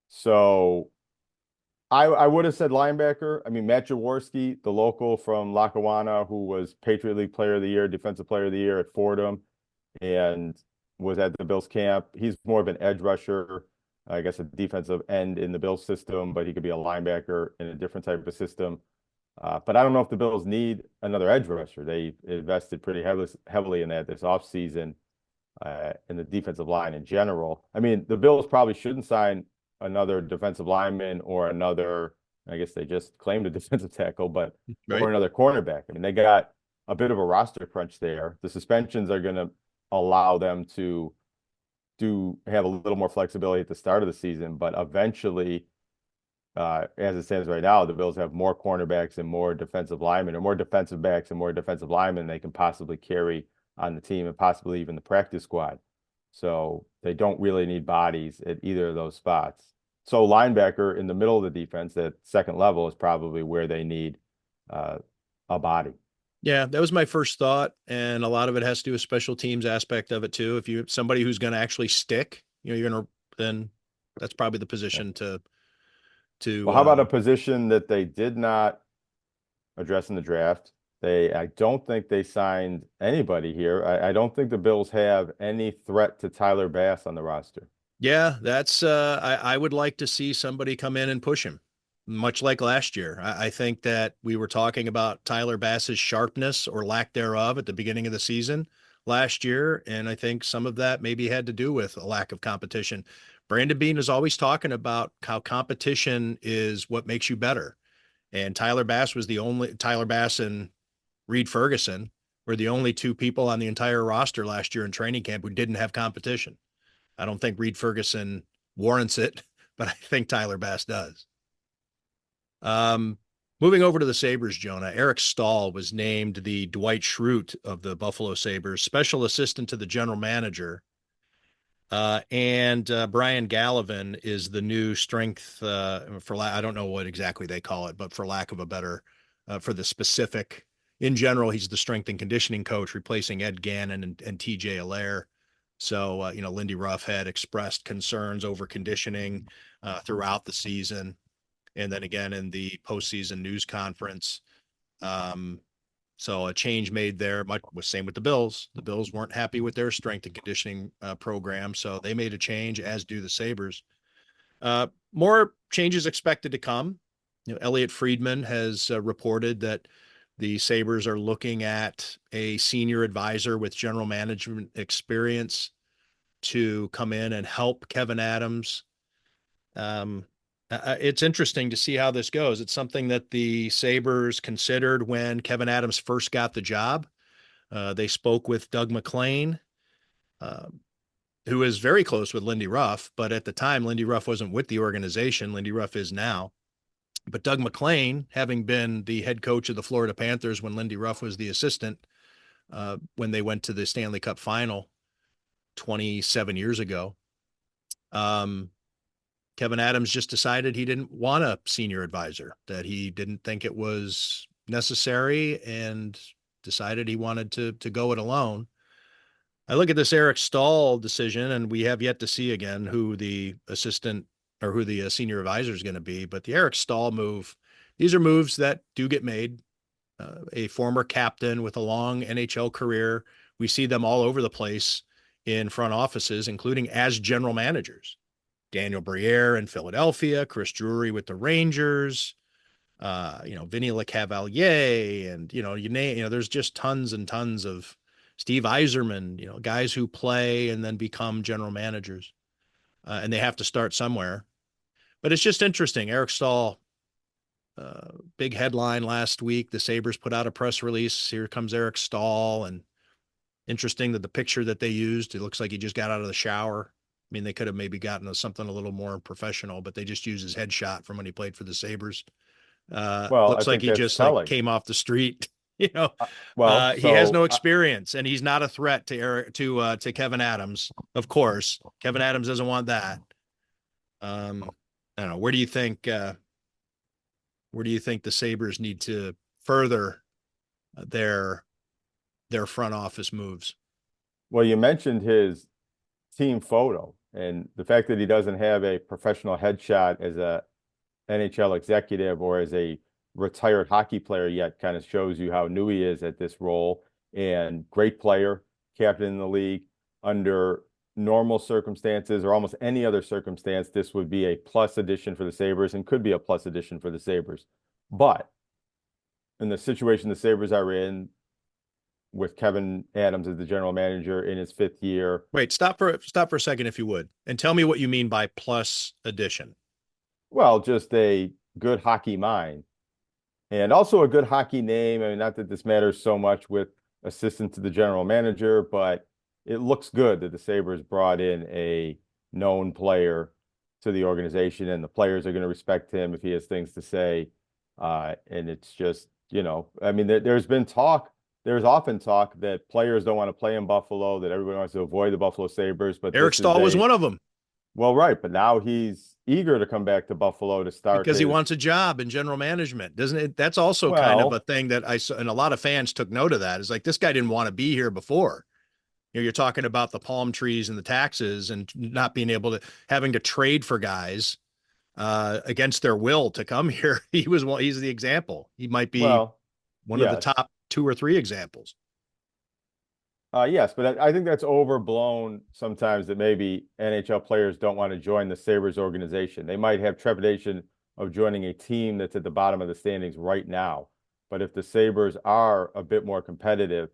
So I would have said linebacker. I mean, Matt Jaworski, the local from Lackawanna, who was Patriot League Player of the Year, Defensive Player of the Year at Fordham, and was at the Bills camp. He's more of an edge rusher, I guess a defensive end in the Bills system, but he could be a linebacker in a different type of system. But I don't know if the Bills need another edge rusher. They invested pretty heavily in that this offseason, in the defensive line in general. I mean, the Bills probably shouldn't sign another defensive lineman or another, I guess they just claimed a defensive tackle, but Right. or another cornerback. I mean, they got a bit of a roster crunch there. The suspensions are going to allow them to have a little more flexibility at the start of the season, but eventually, as it stands right now, the Bills have more cornerbacks and more defensive linemen, or more defensive backs and more defensive linemen they can possibly carry on the team, and possibly even the practice squad. So they don't really need bodies at either of those spots. So linebacker in the middle of the defense at second level is probably where they need a body. Yeah, that was my first thought. And a lot of it has to do with special teams aspect of it too. If you somebody who's going to actually stick, you're going to then that's probably the position Well, how about a position that they did not address in the draft? I don't think they signed anybody here. I don't think the Bills have any threat to Tyler Bass on the roster. Yeah, that's I would like to see somebody come in and push him, much like last year. I think that we were talking about Tyler Bass's sharpness or lack thereof at the beginning of the season last year, and I think some of that maybe had to do with a lack of competition. Brandon Beane is always talking about how competition is what makes you better. And Tyler Bass and Reed Ferguson were the only two people on the entire roster last year in training camp who didn't have competition. I don't think Reed Ferguson warrants it, but I think Tyler Bass does. Moving over to the Sabres, Jonah, Eric Stahl was named the Dwight Schrute of the Buffalo Sabres, special assistant to the general manager. And Brian Gallivan is the new strength I don't know what exactly they call it, but for lack of a better, for the specific, in general, he's the strength and conditioning coach, replacing Ed Gannon and TJ Allaire. So, Lindy Ruff had expressed concerns over conditioning throughout the season. And then again, in the postseason news conference. So a change made there. Same with the Bills. The Bills weren't happy with their strength and conditioning program. So they made a change, as do the Sabres. More changes expected to come. Elliot Friedman has reported that the Sabres are looking at a senior advisor with general management experience to come in and help Kevin Adams. It's interesting to see how this goes. It's something that the Sabres considered when Kevin Adams first got the job. They spoke with Doug McClain, who is very close with Lindy Ruff, but at the time, Lindy Ruff wasn't with the organization. Lindy Ruff is now. But Doug McClain, having been the head coach of the Florida Panthers when Lindy Ruff was the assistant, when they went to the Stanley Cup final 27 years ago, Kevin Adams just decided he didn't want a senior advisor, that he didn't think it was necessary, and decided he wanted to go it alone. I look at this Eric Stahl decision, and we have yet to see again who the assistant or who the senior advisor is going to be. But the Eric Stahl move, these are moves that do get made. A former captain with a long NHL career, we see them all over the place in front offices, including as general managers. Daniel Briere in Philadelphia, Chris Drury with the Rangers, Vinny LeCavalier, and, there's just tons and tons of Steve Yzerman, guys who play and then become general managers. And they have to start somewhere. But it's just interesting. Eric Stahl, big headline last week. The Sabres put out a press release. Here comes Eric Stahl. And interesting that the picture that they used, it looks like he just got out of the shower. I mean, they could have maybe gotten something a little more professional, but they just used his headshot from when he played for the Sabres. Looks like he just came off the street. He has no experience, and he's not a threat to Kevin Adams. Of course, Kevin Adams doesn't want that. I don't know. Where do you think the Sabres need to further their front office moves? Well, you mentioned his team photo, and the fact that he doesn't have a professional headshot as a NHL executive or as a retired hockey player yet kind of shows you how new he is at this role. And great player, captain in the league. Under normal circumstances or almost any other circumstance, this would be a plus addition for the Sabres and could be a plus addition for the Sabres. But in the situation the Sabres are in, with Kevin Adams as the general manager in his 5th year. Wait, stop for a second, if you would, and tell me what you mean by plus addition. Well, just a good hockey mind, and also a good hockey name. I mean, not that this matters so much with assistant to the general manager, but it looks good that the Sabres brought in a known player to the organization, and the players are going to respect him if he has things to say. And it's just, I mean, there's often talk that players don't want to play in Buffalo, that everybody wants to avoid the Buffalo Sabres. But Eric Stahl was one of them. Well, right. But now he's eager to come back to Buffalo to start. Because he wants a job in general management, doesn't it? That's also kind of a thing that I saw, and a lot of fans took note of that. It's like, this guy didn't want to be here before. You're talking about the palm trees and the taxes and not being able to having to trade for guys against their will to come here. He's the example. He might be Well, one of the yes. top 2 or 3 examples. Yes, but I think that's overblown sometimes that maybe NHL players don't want to join the Sabres organization. They might have trepidation of joining a team that's at the bottom of the standings right now. But if the Sabres are a bit more competitive,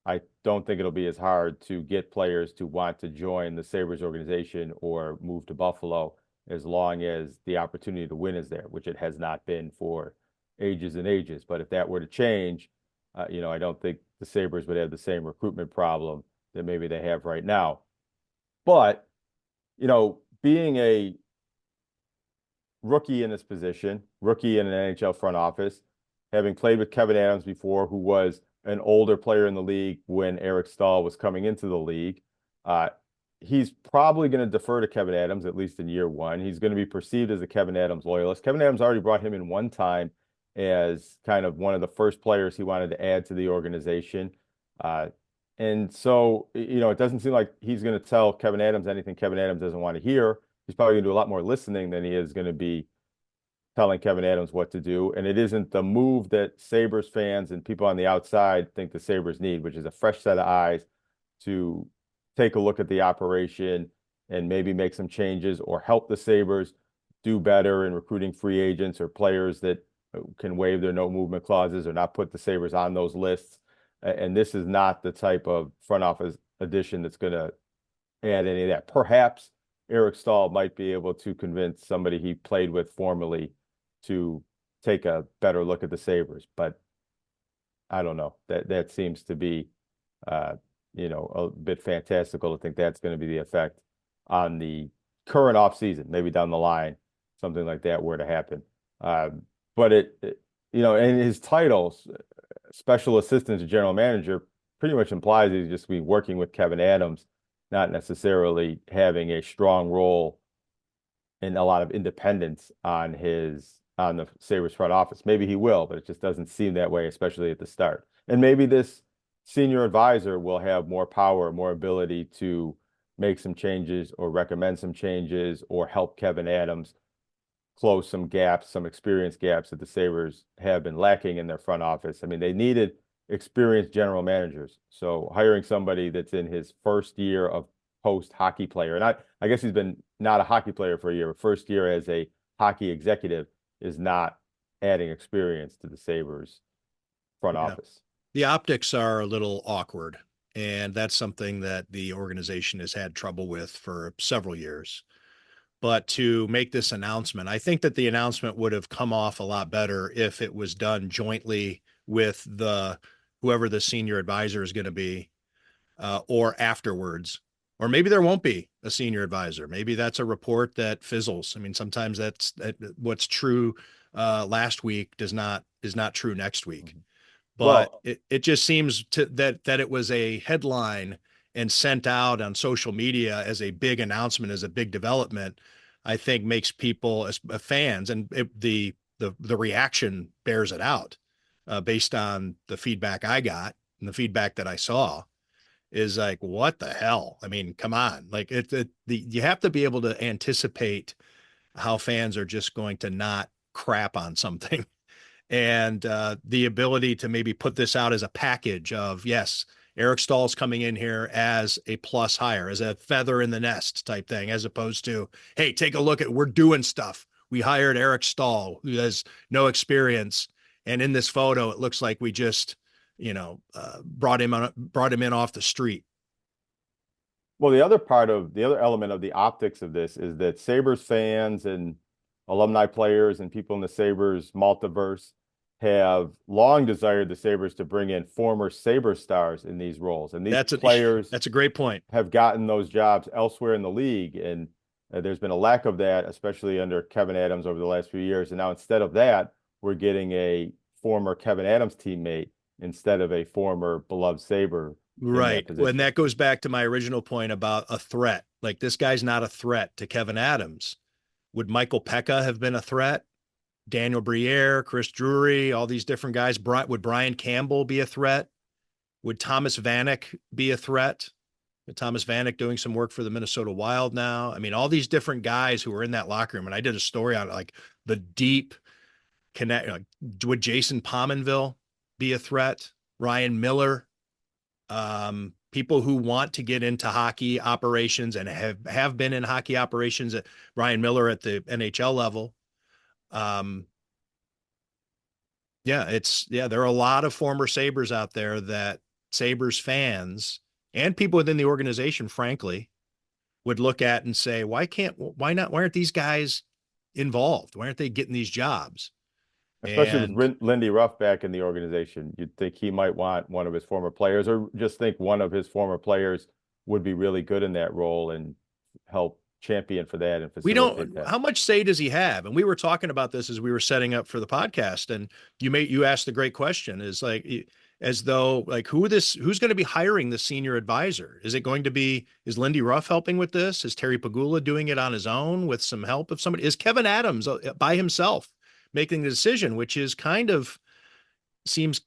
I don't think it'll be as hard to get players to want to join the Sabres organization or move to Buffalo as long as the opportunity to win is there, which it has not been for ages and ages. But if that were to change, I don't think the Sabres would have the same recruitment problem that maybe they have right now. But, being a rookie in this position, rookie in an NHL front office, having played with Kevin Adams before, who was an older player in the league when Eric Stahl was coming into the league, he's probably going to defer to Kevin Adams, at least in year one. He's going to be perceived as a Kevin Adams loyalist. Kevin Adams already brought him in one time as kind of one of the first players he wanted to add to the organization. And so, it doesn't seem like he's going to tell Kevin Adams anything Kevin Adams doesn't want to hear. He's probably going to do a lot more listening than he is going to be telling Kevin Adams what to do. And it isn't the move that Sabres fans and people on the outside think the Sabres need, which is a fresh set of eyes to take a look at the operation and maybe make some changes or help the Sabres do better in recruiting free agents or players that can waive their no movement clauses or not put the Sabres on those lists. And this is not the type of front office addition that's going to add any of that. Perhaps Eric Stahl might be able to convince somebody he played with formerly to take a better look at the Sabres, but I don't know. That seems to be, a bit fantastical to think that's going to be the effect on the current offseason. Maybe down the line, something like that were to happen. But and his titles, special assistant to general manager, pretty much implies he's just be working with Kevin Adams, not necessarily having a strong role and a lot of independence on the Sabres front office. Maybe he will, but it just doesn't seem that way, especially at the start. And maybe this senior advisor will have more power, more ability to make some changes or recommend some changes or help Kevin Adams close some gaps, some experience gaps that the Sabres have been lacking in their front office. I mean, they needed experienced general managers. So hiring somebody that's in his first year of post-hockey player, and I guess he's been not a hockey player for a year, but first year as a hockey executive is not adding experience to the Sabres front office. The optics are a little awkward, and that's something that the organization has had trouble with for several years. But to make this announcement, I think that the announcement would have come off a lot better if it was done jointly with whoever the senior advisor is going to be, or afterwards. Or maybe there won't be a senior advisor. Maybe that's a report that fizzles. I mean, sometimes that's what's true last week is not true next week. But it just seems that it was a headline and sent out on social media as a big announcement, as a big development, I think makes people as fans, and the reaction bears it out based on the feedback I got and the feedback that I saw is like, what the hell? I mean, come on. Like you have to be able to anticipate how fans are just going to not crap on something. And the ability to maybe put this out as a package of, yes, Eric Stahl's coming in here as a plus hire, as a feather in the nest type thing, as opposed to, hey, take a look at, we're doing stuff. We hired Eric Stahl, who has no experience. And in this photo, it looks like we just, brought him in off the street. Well, the other element of the optics of this is that Sabres fans and alumni players and people in the Sabres multiverse have long desired the Sabres to bring in former Sabres stars in these roles. And these players that's a great point. Have gotten those jobs elsewhere in the league. And there's been a lack of that, especially under Kevin Adams over the last few years. And now instead of that, we're getting a former Kevin Adams teammate instead of a former beloved Sabre. Right. And that goes back to my original point about a threat. Like, this guy's not a threat to Kevin Adams. Would Michael Pekka have been a threat? Daniel Briere, Chris Drury, all these different guys. Would Brian Campbell be a threat? Would Thomas Vanek be a threat? Thomas Vanek doing some work for the Minnesota Wild now. I mean, all these different guys who are in that locker room. And I did a story on it, like the deep connect. Like, would Jason Pominville be a threat? Ryan Miller, people who want to get into hockey operations and have been in hockey operations. At Ryan Miller at the NHL level. There are a lot of former Sabres out there that Sabres fans and people within the organization, frankly, would look at and say, why aren't these guys involved? Why aren't they getting these jobs? Especially And with Lindy Ruff back in the organization, you'd think he might want one of his former players, or just think one of his former players would be really good in that role and help champion for that and facilitate that. how much say does he have? And we were talking about this as we were setting up for the podcast. And you asked the great question, is like, as though like who's going to be hiring the senior advisor? Is Lindy Ruff helping with this? Is Terry Pagula doing it on his own with some help of somebody? Is Kevin Adams by himself making the decision, which is seems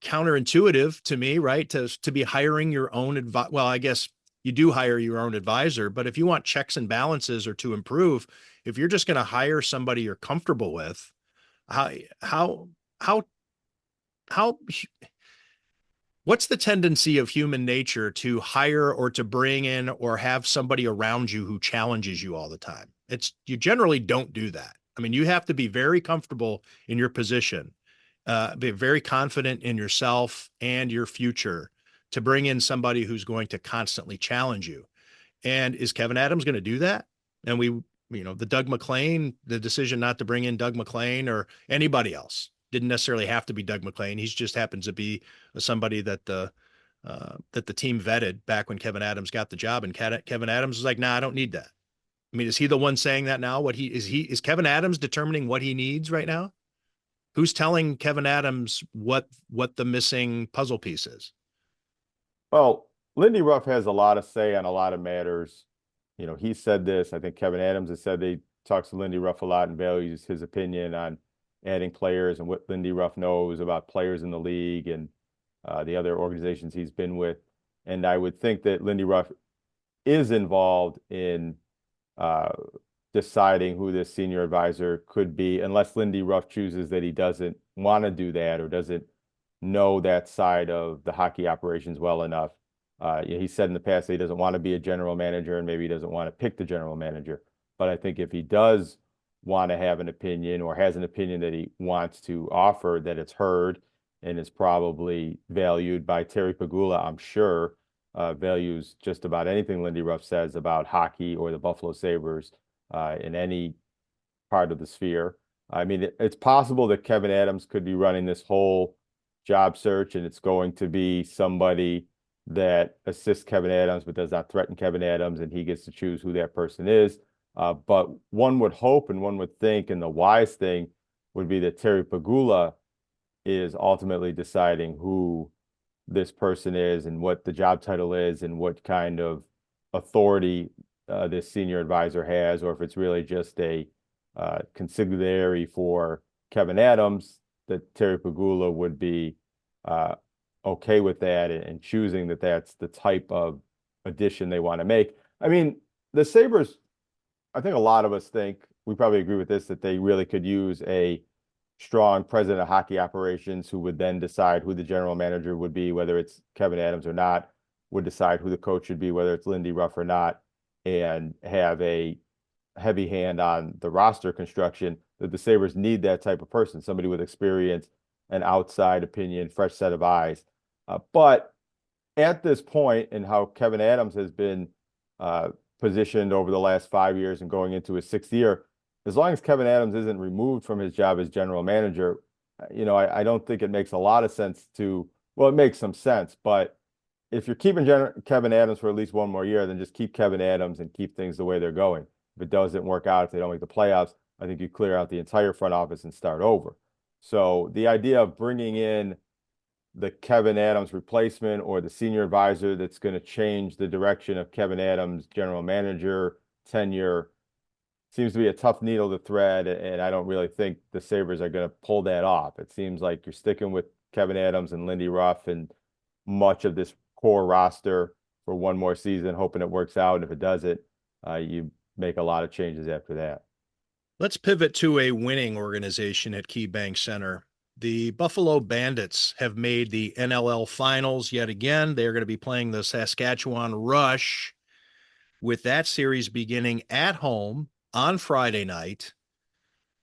counterintuitive to me, right? To be hiring your own well, I guess you do hire your own advisor, but if you want checks and balances or to improve, if you're just going to hire somebody you're comfortable with, how what's the tendency of human nature to hire or to bring in or have somebody around you who challenges you all the time? You generally don't do that. I mean, you have to be very comfortable in your position, be very confident in yourself and your future to bring in somebody who's going to constantly challenge you. And is Kevin Adams going to do that? And the decision not to bring in Doug McLean or anybody else didn't necessarily have to be Doug McLean. He just happens to be somebody that the team vetted back when Kevin Adams got the job. And Kevin Adams was like, nah, I don't need that. I mean, is he the one saying that now? Is Kevin Adams determining what he needs right now? Who's telling Kevin Adams what the missing puzzle piece is? Well, Lindy Ruff has a lot of say on a lot of matters. He said this. I think Kevin Adams has said they talks to Lindy Ruff a lot and values his opinion on adding players and what Lindy Ruff knows about players in the league and the other organizations he's been with. And I would think that Lindy Ruff is involved in deciding who this senior advisor could be, unless Lindy Ruff chooses that he doesn't want to do that or doesn't know that side of the hockey operations well enough. He said in the past that he doesn't want to be a general manager and maybe he doesn't want to pick the general manager. But I think if he does want to have an opinion or has an opinion that he wants to offer, that it's heard and is probably valued by Terry Pagula, I'm sure, values just about anything Lindy Ruff says about hockey or the Buffalo Sabres in any part of the sphere. I mean, it's possible that Kevin Adams could be running this whole job search and it's going to be somebody that assists Kevin Adams but does not threaten Kevin Adams, and he gets to choose who that person is. But one would hope and one would think, and the wise thing would be that Terry Pagula is ultimately deciding who this person is and what the job title is and what kind of authority this senior advisor has, or if it's really just a consigliere for Kevin Adams, that Terry Pagula would be okay with that and choosing that that's the type of addition they want to make. I mean, the Sabres, I think a lot of us think, we probably agree with this, that they really could use a strong president of hockey operations who would then decide who the general manager would be, whether it's Kevin Adams or not, would decide who the coach should be, whether it's Lindy Ruff or not, and have a heavy hand on the roster construction. That the Sabres need that type of person, somebody with experience, an outside opinion, fresh set of eyes. But at this point, and how Kevin Adams has been positioned over the last 5 years and going into his 6th year, as long as Kevin Adams isn't removed from his job as general manager, I don't think it makes a lot of sense it makes some sense, but if you're keeping Kevin Adams for at least one more year, then just keep Kevin Adams and keep things the way they're going. If it doesn't work out, if they don't make the playoffs, I think you clear out the entire front office and start over. So the idea of bringing in the Kevin Adams replacement or the senior advisor that's going to change the direction of Kevin Adams' general manager tenure seems to be a tough needle to thread, and I don't really think the Sabres are going to pull that off. It seems like you're sticking with Kevin Adams and Lindy Ruff and much of this core roster for one more season, hoping it works out. And if it doesn't, you make a lot of changes after that. Let's pivot to a winning organization at KeyBank Center. The Buffalo Bandits have made the NLL finals yet again. They're going to be playing the Saskatchewan Rush, with that series beginning at home on Friday night,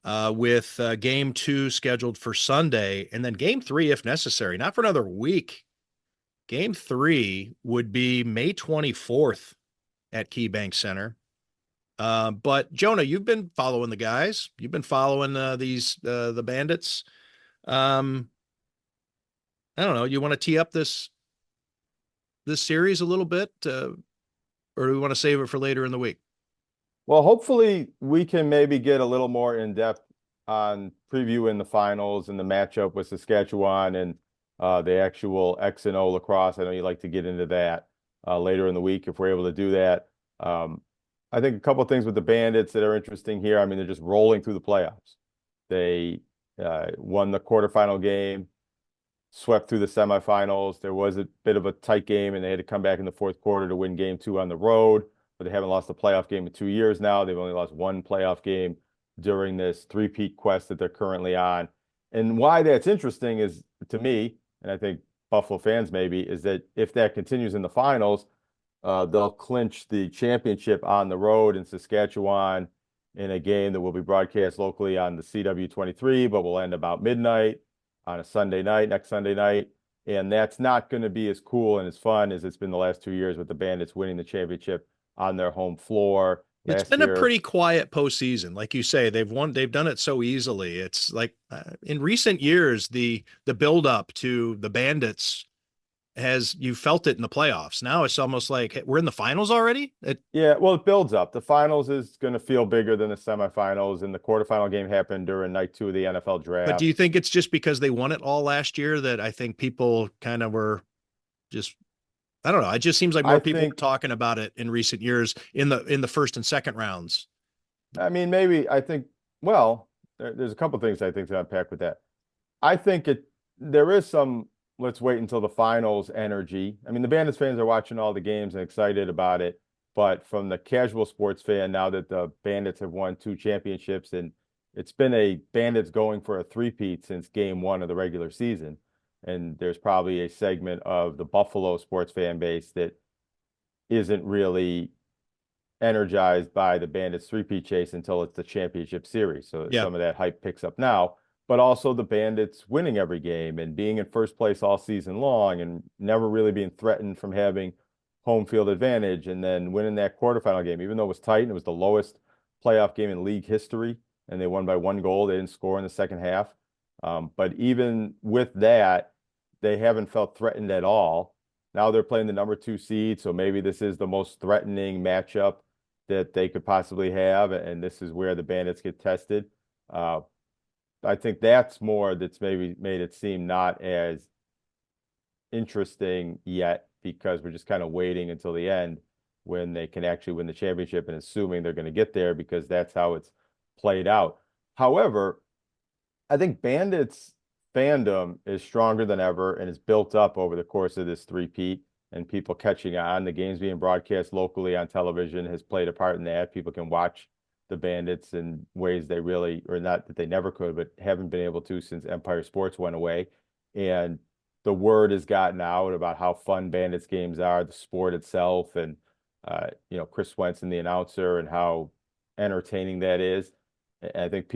with game 2 scheduled for Sunday, and then game 3, if necessary, not for another week. Game 3 would be May 24th at KeyBank Center. But Jonah, you've been following the guys. You've been following the Bandits. I don't know. You want to tee up this series a little bit, or do we want to save it for later in the week? Well, hopefully we can maybe get a little more in depth on previewing the finals and the matchup with Saskatchewan and the actual X and O lacrosse. I know you like to get into that later in the week if we're able to do that. I think a couple of things with the Bandits that are interesting here. I mean, they're just rolling through the playoffs. They won the quarterfinal game, swept through the semifinals. There was a bit of a tight game, and they had to come back in the fourth quarter to win game 2 on the road. But they haven't lost a playoff game in 2 years now. They've only lost one playoff game during this three-peat quest that they're currently on. And why that's interesting is, to me, and I think Buffalo fans maybe, is that if that continues in the finals, they'll clinch the championship on the road in Saskatchewan in a game that will be broadcast locally on the CW23, but will end about midnight on a Sunday night, next Sunday night. And that's not going to be as cool and as fun as it's been the last 2 years with the Bandits winning the championship on their home floor. It's been a pretty quiet postseason. Like you say, they've done it so easily. It's like in recent years, the buildup to the Bandits you felt it in the playoffs. Now it's almost like, hey, we're in the finals already. Yeah, well, it builds up. The finals is going to feel bigger than the semifinals, and the quarterfinal game happened during night 2 of the NFL draft. But do you think it's just because they won it all last year that I think people kind of were just, I don't know. It just seems like more people were talking about it in recent years in the first and second rounds. I mean, maybe well, there's a couple things I think to unpack with that. I think there is some let's wait until the finals energy. I mean, the Bandits fans are watching all the games and excited about it, but from the casual sports fan, now that the Bandits have won 2 championships, and it's been a Bandits going for a three-peat since game 1 of the regular season, and there's probably a segment of the Buffalo sports fan base that isn't really energized by the Bandits three-peat chase until it's the championship series. So some of that hype picks up now. But also the Bandits winning every game and being in first place all season long and never really being threatened from having home field advantage, and then winning that quarterfinal game, even though it was tight and it was the lowest playoff game in league history, and they won by 1 goal. They didn't score in the second half. But even with that, they haven't felt threatened at all. Now they're playing the number 2 seed, so maybe this is the most threatening matchup that they could possibly have, and this is where the Bandits get tested. I think that's maybe made it seem not as interesting yet, because we're just kind of waiting until the end when they can actually win the championship and assuming they're going to get there, because that's how it's played out. However, I think Bandits fandom is stronger than ever and is built up over the course of this three-peat, and people catching on. The games being broadcast locally on television has played a part in that. People can watch the Bandits in ways they really, or not that they never could, but haven't been able to since Empire Sports went away. And the word has gotten out about how fun Bandits games are, the sport itself, and Chris Swenson, the announcer, and how entertaining that is. And I think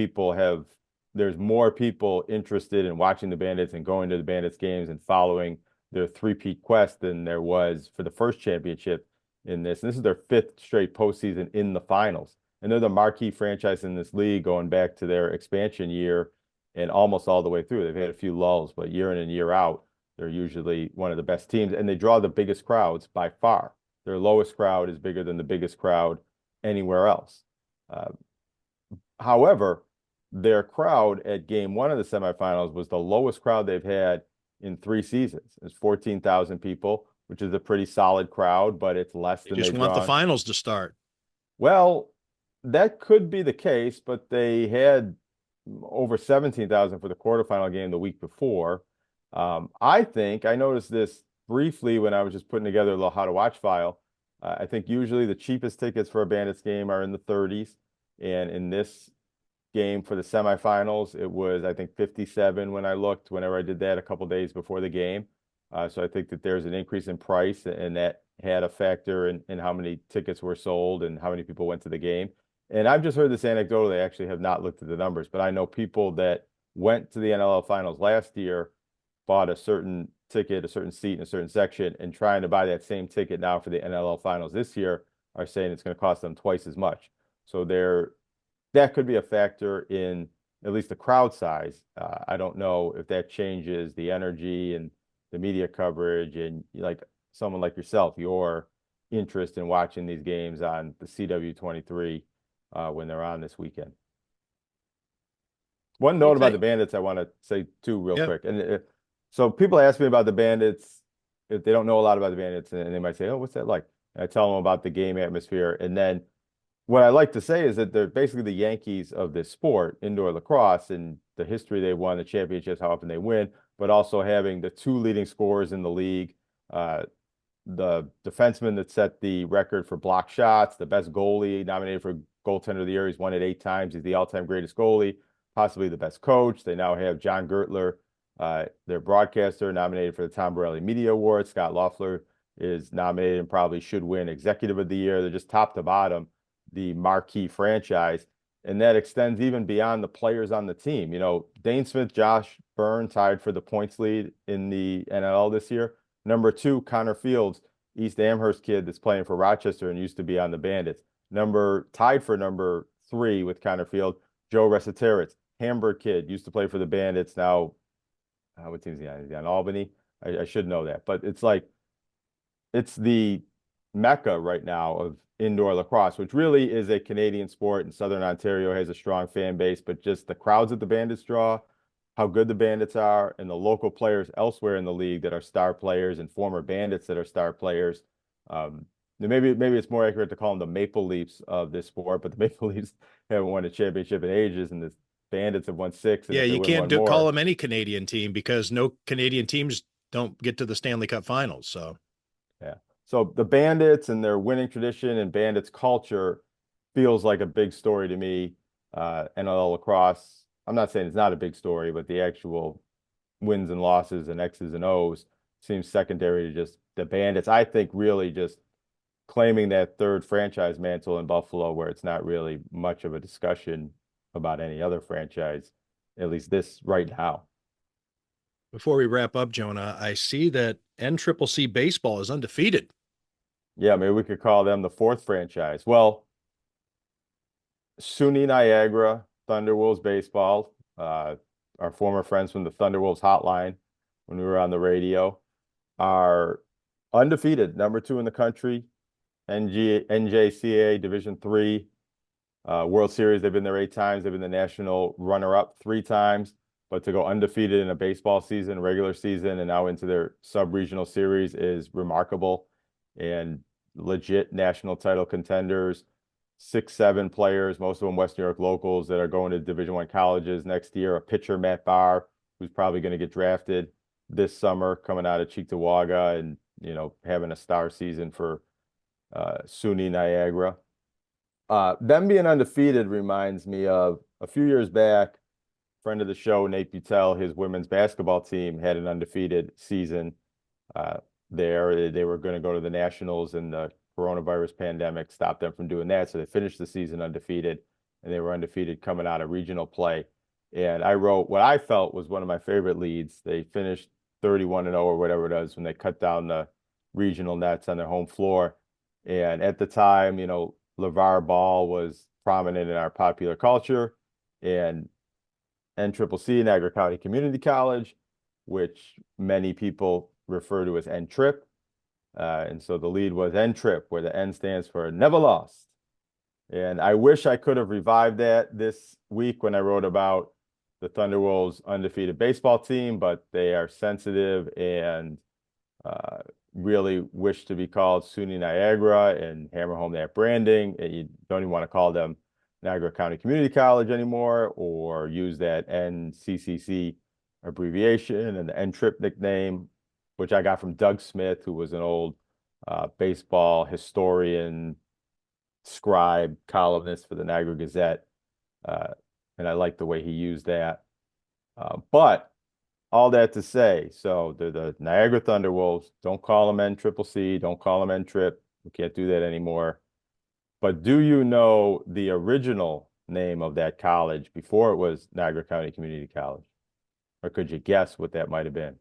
there's more people interested in watching the Bandits and going to the Bandits games and following their three-peat quest than there was for the first championship in this. And this is their 5th straight postseason in the finals. And they're the marquee franchise in this league going back to their expansion year and almost all the way through. They've had a few lulls, but year in and year out, they're usually one of the best teams, and they draw the biggest crowds by far. Their lowest crowd is bigger than the biggest crowd anywhere else. However, their crowd at game 1 of the semifinals was the lowest crowd they've had in 3 seasons. It's 14,000 people, which is a pretty solid crowd, but it's less than they just want the finals to start. Well, that could be the case, but they had over 17,000 for the quarterfinal game the week before. I noticed this briefly when I was just putting together a little how to watch file. I think usually the cheapest tickets for a Bandits game are in the 30s. And in this game for the semifinals, it was, I think, 57 when I looked, whenever I did that a couple days before the game. So I think that there's an increase in price, and that had a factor in how many tickets were sold and how many people went to the game. And I've just heard this anecdotally. I actually have not looked at the numbers, but I know people that went to the NLL finals last year, bought a certain ticket, a certain seat in a certain section, and trying to buy that same ticket now for the NLL finals this year are saying it's going to cost them twice as much. So that could be a factor in at least the crowd size. I don't know if that changes the energy and the media coverage and, like, someone like yourself, your interest in watching these games on the CW23 when they're on this weekend. One note about the Bandits I want to say too real quick. And so people ask me about the Bandits if they don't know a lot about the Bandits, and they might say, oh, what's that like? And I tell them about the game atmosphere. And then what I like to say is that they're basically the Yankees of this sport, indoor lacrosse, and the history they won, the championships, how often they win, but also having the two leading scorers in the league, the defenseman that set the record for block shots, the best goalie nominated for goaltender of the year. He's won it 8 times. He's the all-time greatest goalie, possibly the best coach. They now have John Gertler, their broadcaster, nominated for the Tom Borelli Media Award. Scott Loeffler is nominated and probably should win Executive of the Year. They're just top to bottom the marquee franchise, and that extends even beyond the players on the team. You know, Dane Smith, Josh Byrne tied for the points lead in the NLL this year. Number 2, Connor Fields, East Amherst kid that's playing for Rochester and used to be on the Bandits. Tied for number 3 with Connor Field, Joe Resiteritz, Hamburg kid, used to play for the Bandits. Now, what team is he on? Is he on Albany? I should know that, but it's like, it's the mecca right now of indoor lacrosse, which really is a Canadian sport, and Southern Ontario has a strong fan base, but just the crowds that the Bandits draw, how good the Bandits are, and the local players elsewhere in the league that are star players and former Bandits that are star players. Maybe it's more accurate to call them the Maple Leafs of this sport, but the Maple Leafs haven't won a championship in ages, and the Bandits have won 6. And yeah, you can't more, call them any Canadian team because no Canadian teams don't get to the Stanley Cup Finals. So, yeah. So the Bandits and their winning tradition and Bandits culture feels like a big story to me. NLL lacrosse, I'm not saying it's not a big story, but the actual wins and losses and X's and O's seems secondary to just the Bandits. I think really just claiming that third franchise mantle in Buffalo, where it's not really much of a discussion about any other franchise, at least this right now. Before we wrap up, Jonah, I see that NCCC baseball is undefeated. Yeah, maybe we could call them the 4th franchise. Well, SUNY Niagara, Thunderwolves baseball, our former friends from the Thunderwolves hotline when we were on the radio, are undefeated, number 2 in the country. NJCAA Division III World Series, they've been there 8 times. They've been the national runner-up 3 times. But to go undefeated in a baseball season, regular season, and now into their sub-regional series is remarkable. And legit national title contenders, 6-7 players, most of them West New York locals that are going to Division I colleges next year. A pitcher, Matt Barr, who's probably going to get drafted this summer, coming out of Cheektowaga and, you know, having a star season for SUNY Niagara. Them being undefeated reminds me of a few years back, friend of the show, Nate Butel, his women's basketball team had an undefeated season there. They were going to go to the Nationals, and the coronavirus pandemic stopped them from doing that. So they finished the season undefeated, and they were undefeated coming out of regional play. And I wrote what I felt was one of my favorite leads. They finished 31-0 or whatever it is when they cut down the regional nets on their home floor. And at the time, you know, LeVar Ball was prominent in our popular culture, and NCCC, Niagara County Community College, which many people refer to as N-Trip. And so the lead was N-Trip, where the N stands for never lost. And I wish I could have revived that this week when I wrote about the Thunderwolves undefeated baseball team, but they are sensitive and really wish to be called SUNY Niagara and hammer home that branding. And you don't even want to call them Niagara County Community College anymore, or use that NCCC abbreviation and the N-Trip nickname. which I got from Doug Smith, who was an old baseball historian, scribe, columnist for the Niagara Gazette. And I like the way he used that. But all that to say, so the Niagara Thunderwolves, don't call them NCCC, don't call them N-Trip. We can't do that anymore. But do you know the original name of that college before it was Niagara County Community College? Or could you guess what that might have been?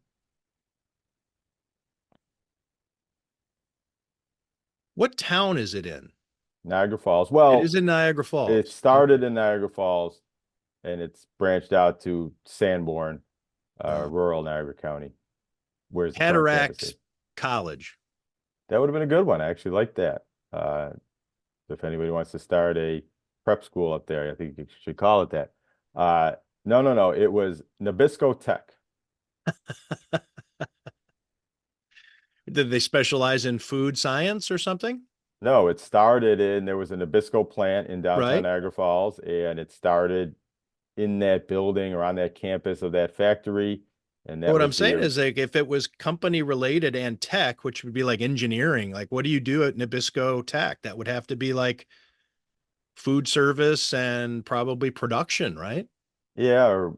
What town is it in? Niagara Falls. It Well, is in Niagara Falls. it started in Niagara Falls, and it's branched out to Sanborn, rural Niagara County. Where's the current campus Cataract is. College. That would have been a good one. I actually like that. If anybody wants to start a prep school up there, I think you should call it that. No. It was Nabisco Tech. Did they specialize in food science or something? No, it started there was a Nabisco plant in downtown Right. Niagara Falls, and it started in that building or on that campus of that factory. And that What I'm was saying is, like, if it was company related and tech, which would be like engineering, like what do you do at Nabisco Tech? That would have to be like food service and probably production, right? yeah, or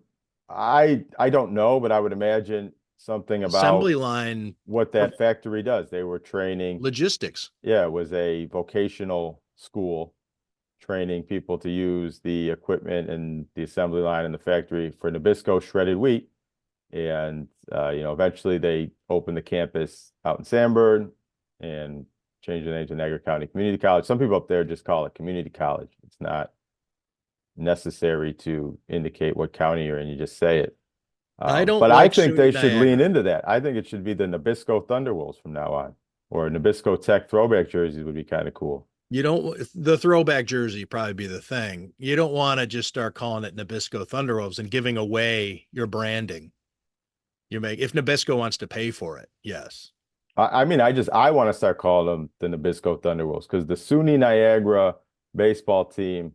I don't know, but I would imagine something Assembly about line what that factory does. They were training. logistics. Yeah, it was a vocational school training people to use the equipment and the assembly line in the factory for Nabisco shredded wheat. And eventually they opened the campus out in Sanborn and changed the name to Niagara County Community College. Some people up there just call it community college. It's not necessary to indicate what county you're in. You just say it. I don't But I like think they SUNY should lean Niagara. into that. I think it should be the Nabisco Thunderwolves from now on, or Nabisco Tech throwback jerseys would be kind of cool. You don't, the throwback jersey probably be the thing. You don't want to just start calling it Nabisco Thunderwolves and giving away your branding. If Nabisco wants to pay for it, yes. I mean, I want to start calling them the Nabisco Thunderwolves because the SUNY Niagara baseball team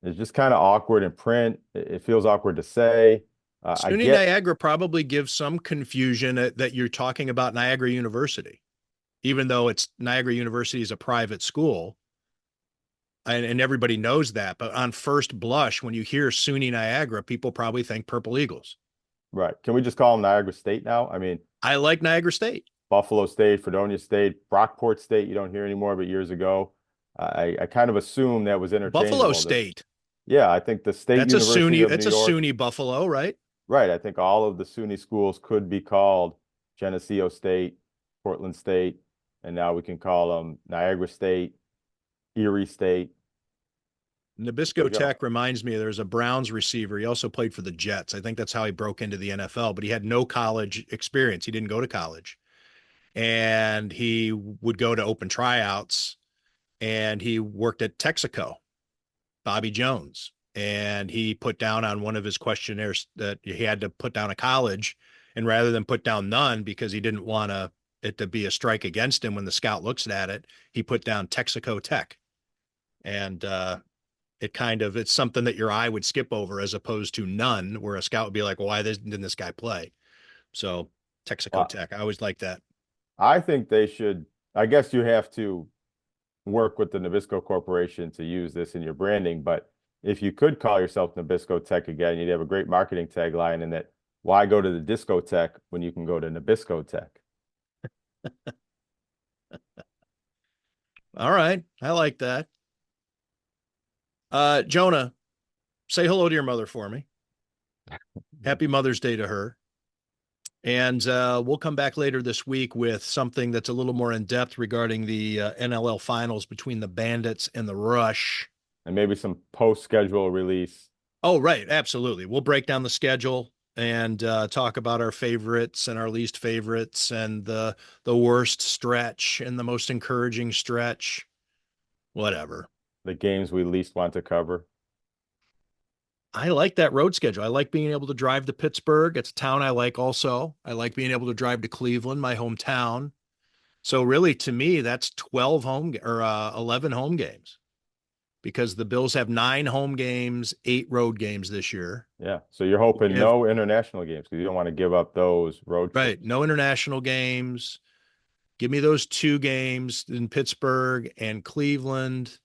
is just kind of awkward in print. It feels awkward to say. I SUNY get Niagara probably gives some confusion that you're talking about Niagara University, even though it's Niagara University is a private school. And everybody knows that. But on first blush, when you hear SUNY Niagara, people probably think Purple Eagles. right. Can we just call them Niagara State now? I mean, I like Niagara State. Buffalo State, Fredonia State, Brockport State, you don't hear anymore, but years ago, I kind of assume that was interchangeable. Buffalo State. Yeah, I think the State That's a University SUNY. of That's New a York. SUNY Buffalo, right? Right. I think all of the SUNY schools could be called Geneseo State, Portland State, and now we can call them Niagara State, Erie State. Nabisco Tech reminds me there's a Browns receiver. He also played for the Jets. I think that's how he broke into the NFL, but he had no college experience. He didn't go to college. And he would go to open tryouts, and he worked at Texaco, Bobby Jones. And he put down on one of his questionnaires that he had to put down a college. And rather than put down none because he didn't want it to be a strike against him when the scout looks at it, he put down Texaco Tech. And it's something that your eye would skip over as opposed to none, where a scout would be like, well, why didn't this guy play? So Texaco Tech, I always like that. I think they should. I guess you have to work with the Nabisco Corporation to use this in your branding. But if you could call yourself Nabisco Tech again, you'd have a great marketing tagline in that, why go to the discotheque when you can go to Nabisco Tech? All right. I like that. Jonah, say hello to your mother for me. Happy Mother's Day to her. And we'll come back later this week with something that's a little more in depth regarding the NLL finals between the Bandits and the Rush. And maybe some post-schedule release. Oh, right. Absolutely. We'll break down the schedule and talk about our favorites and our least favorites and the worst stretch and the most encouraging stretch. Whatever. The games we least want to cover. I like that road schedule. I like being able to drive to Pittsburgh. It's a town I like also. I like being able to drive to Cleveland, my hometown. So really, to me, that's 11 home games. because the Bills have 9 home games, 8 road games this year. Yeah. So you're hoping If- no international games because you don't want to give up those road trips. Right. No international games. Give me those 2 games in Pittsburgh and Cleveland.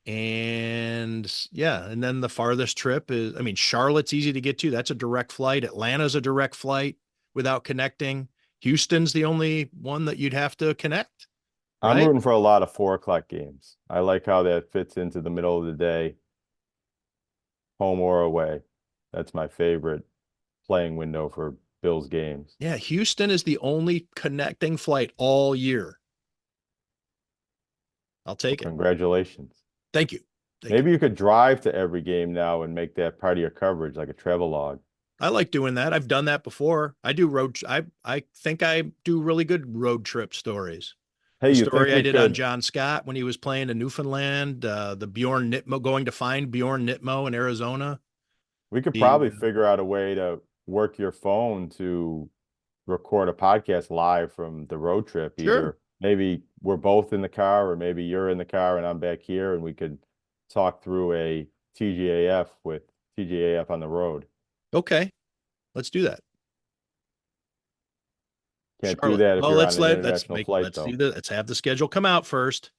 And yeah, and then the farthest trip is, I mean, Charlotte's easy to get to. That's a direct flight. Atlanta's a direct flight without connecting. Houston's the only one that you'd have to connect. I'm right? rooting for a lot of 4 o'clock games. I like how that fits into the middle of the day, home or away. That's my favorite playing window for Bills games. Yeah, Houston is the only connecting flight all year. I'll take it. Congratulations. Thank you. Maybe you could drive to every game now and make that part of your coverage, like a travel log. I like doing that. I've done that before. I do I think I do really good road trip stories. Hey, The you story think I we did on could, John Scott when he was playing in Newfoundland, the Bjorn Nitmo, going to find Bjorn Nitmo in Arizona. we could the- probably figure out a way to work your phone to record a podcast live from the road trip. Sure. Either maybe we're both in the car or maybe you're in the car and I'm back here and we could talk through a TGAF with TGAF on the road. Okay, let's do that. Can't Charlotte. do that if Well, you're let's on an let's international make flight, let's though. do that. Let's have the schedule come out first.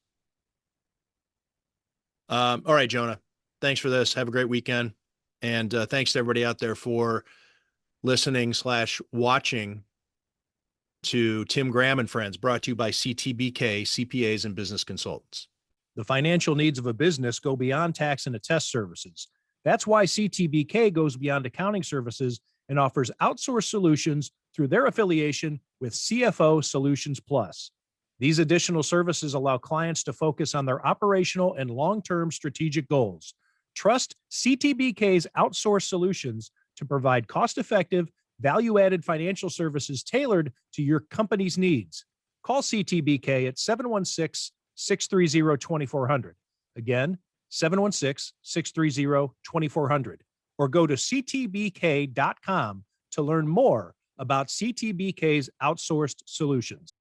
All right, Jonah. Thanks for this. Have a great weekend, and thanks to everybody out there for listening/watching to Tim Graham and Friends, brought to you by CTBK CPAs and Business Consultants. The financial needs of a business go beyond tax and attest services. That's why CTBK goes beyond accounting services and offers outsourced solutions through their affiliation with CFO Solutions Plus. These additional services allow clients to focus on their operational and long-term strategic goals. Trust CTBK's outsourced solutions to provide cost-effective, value-added financial services tailored to your company's needs. Call CTBK at 716-630-2400. Again, 716-630-2400. Or go to ctbk.com to learn more about CTBK's outsourced solutions.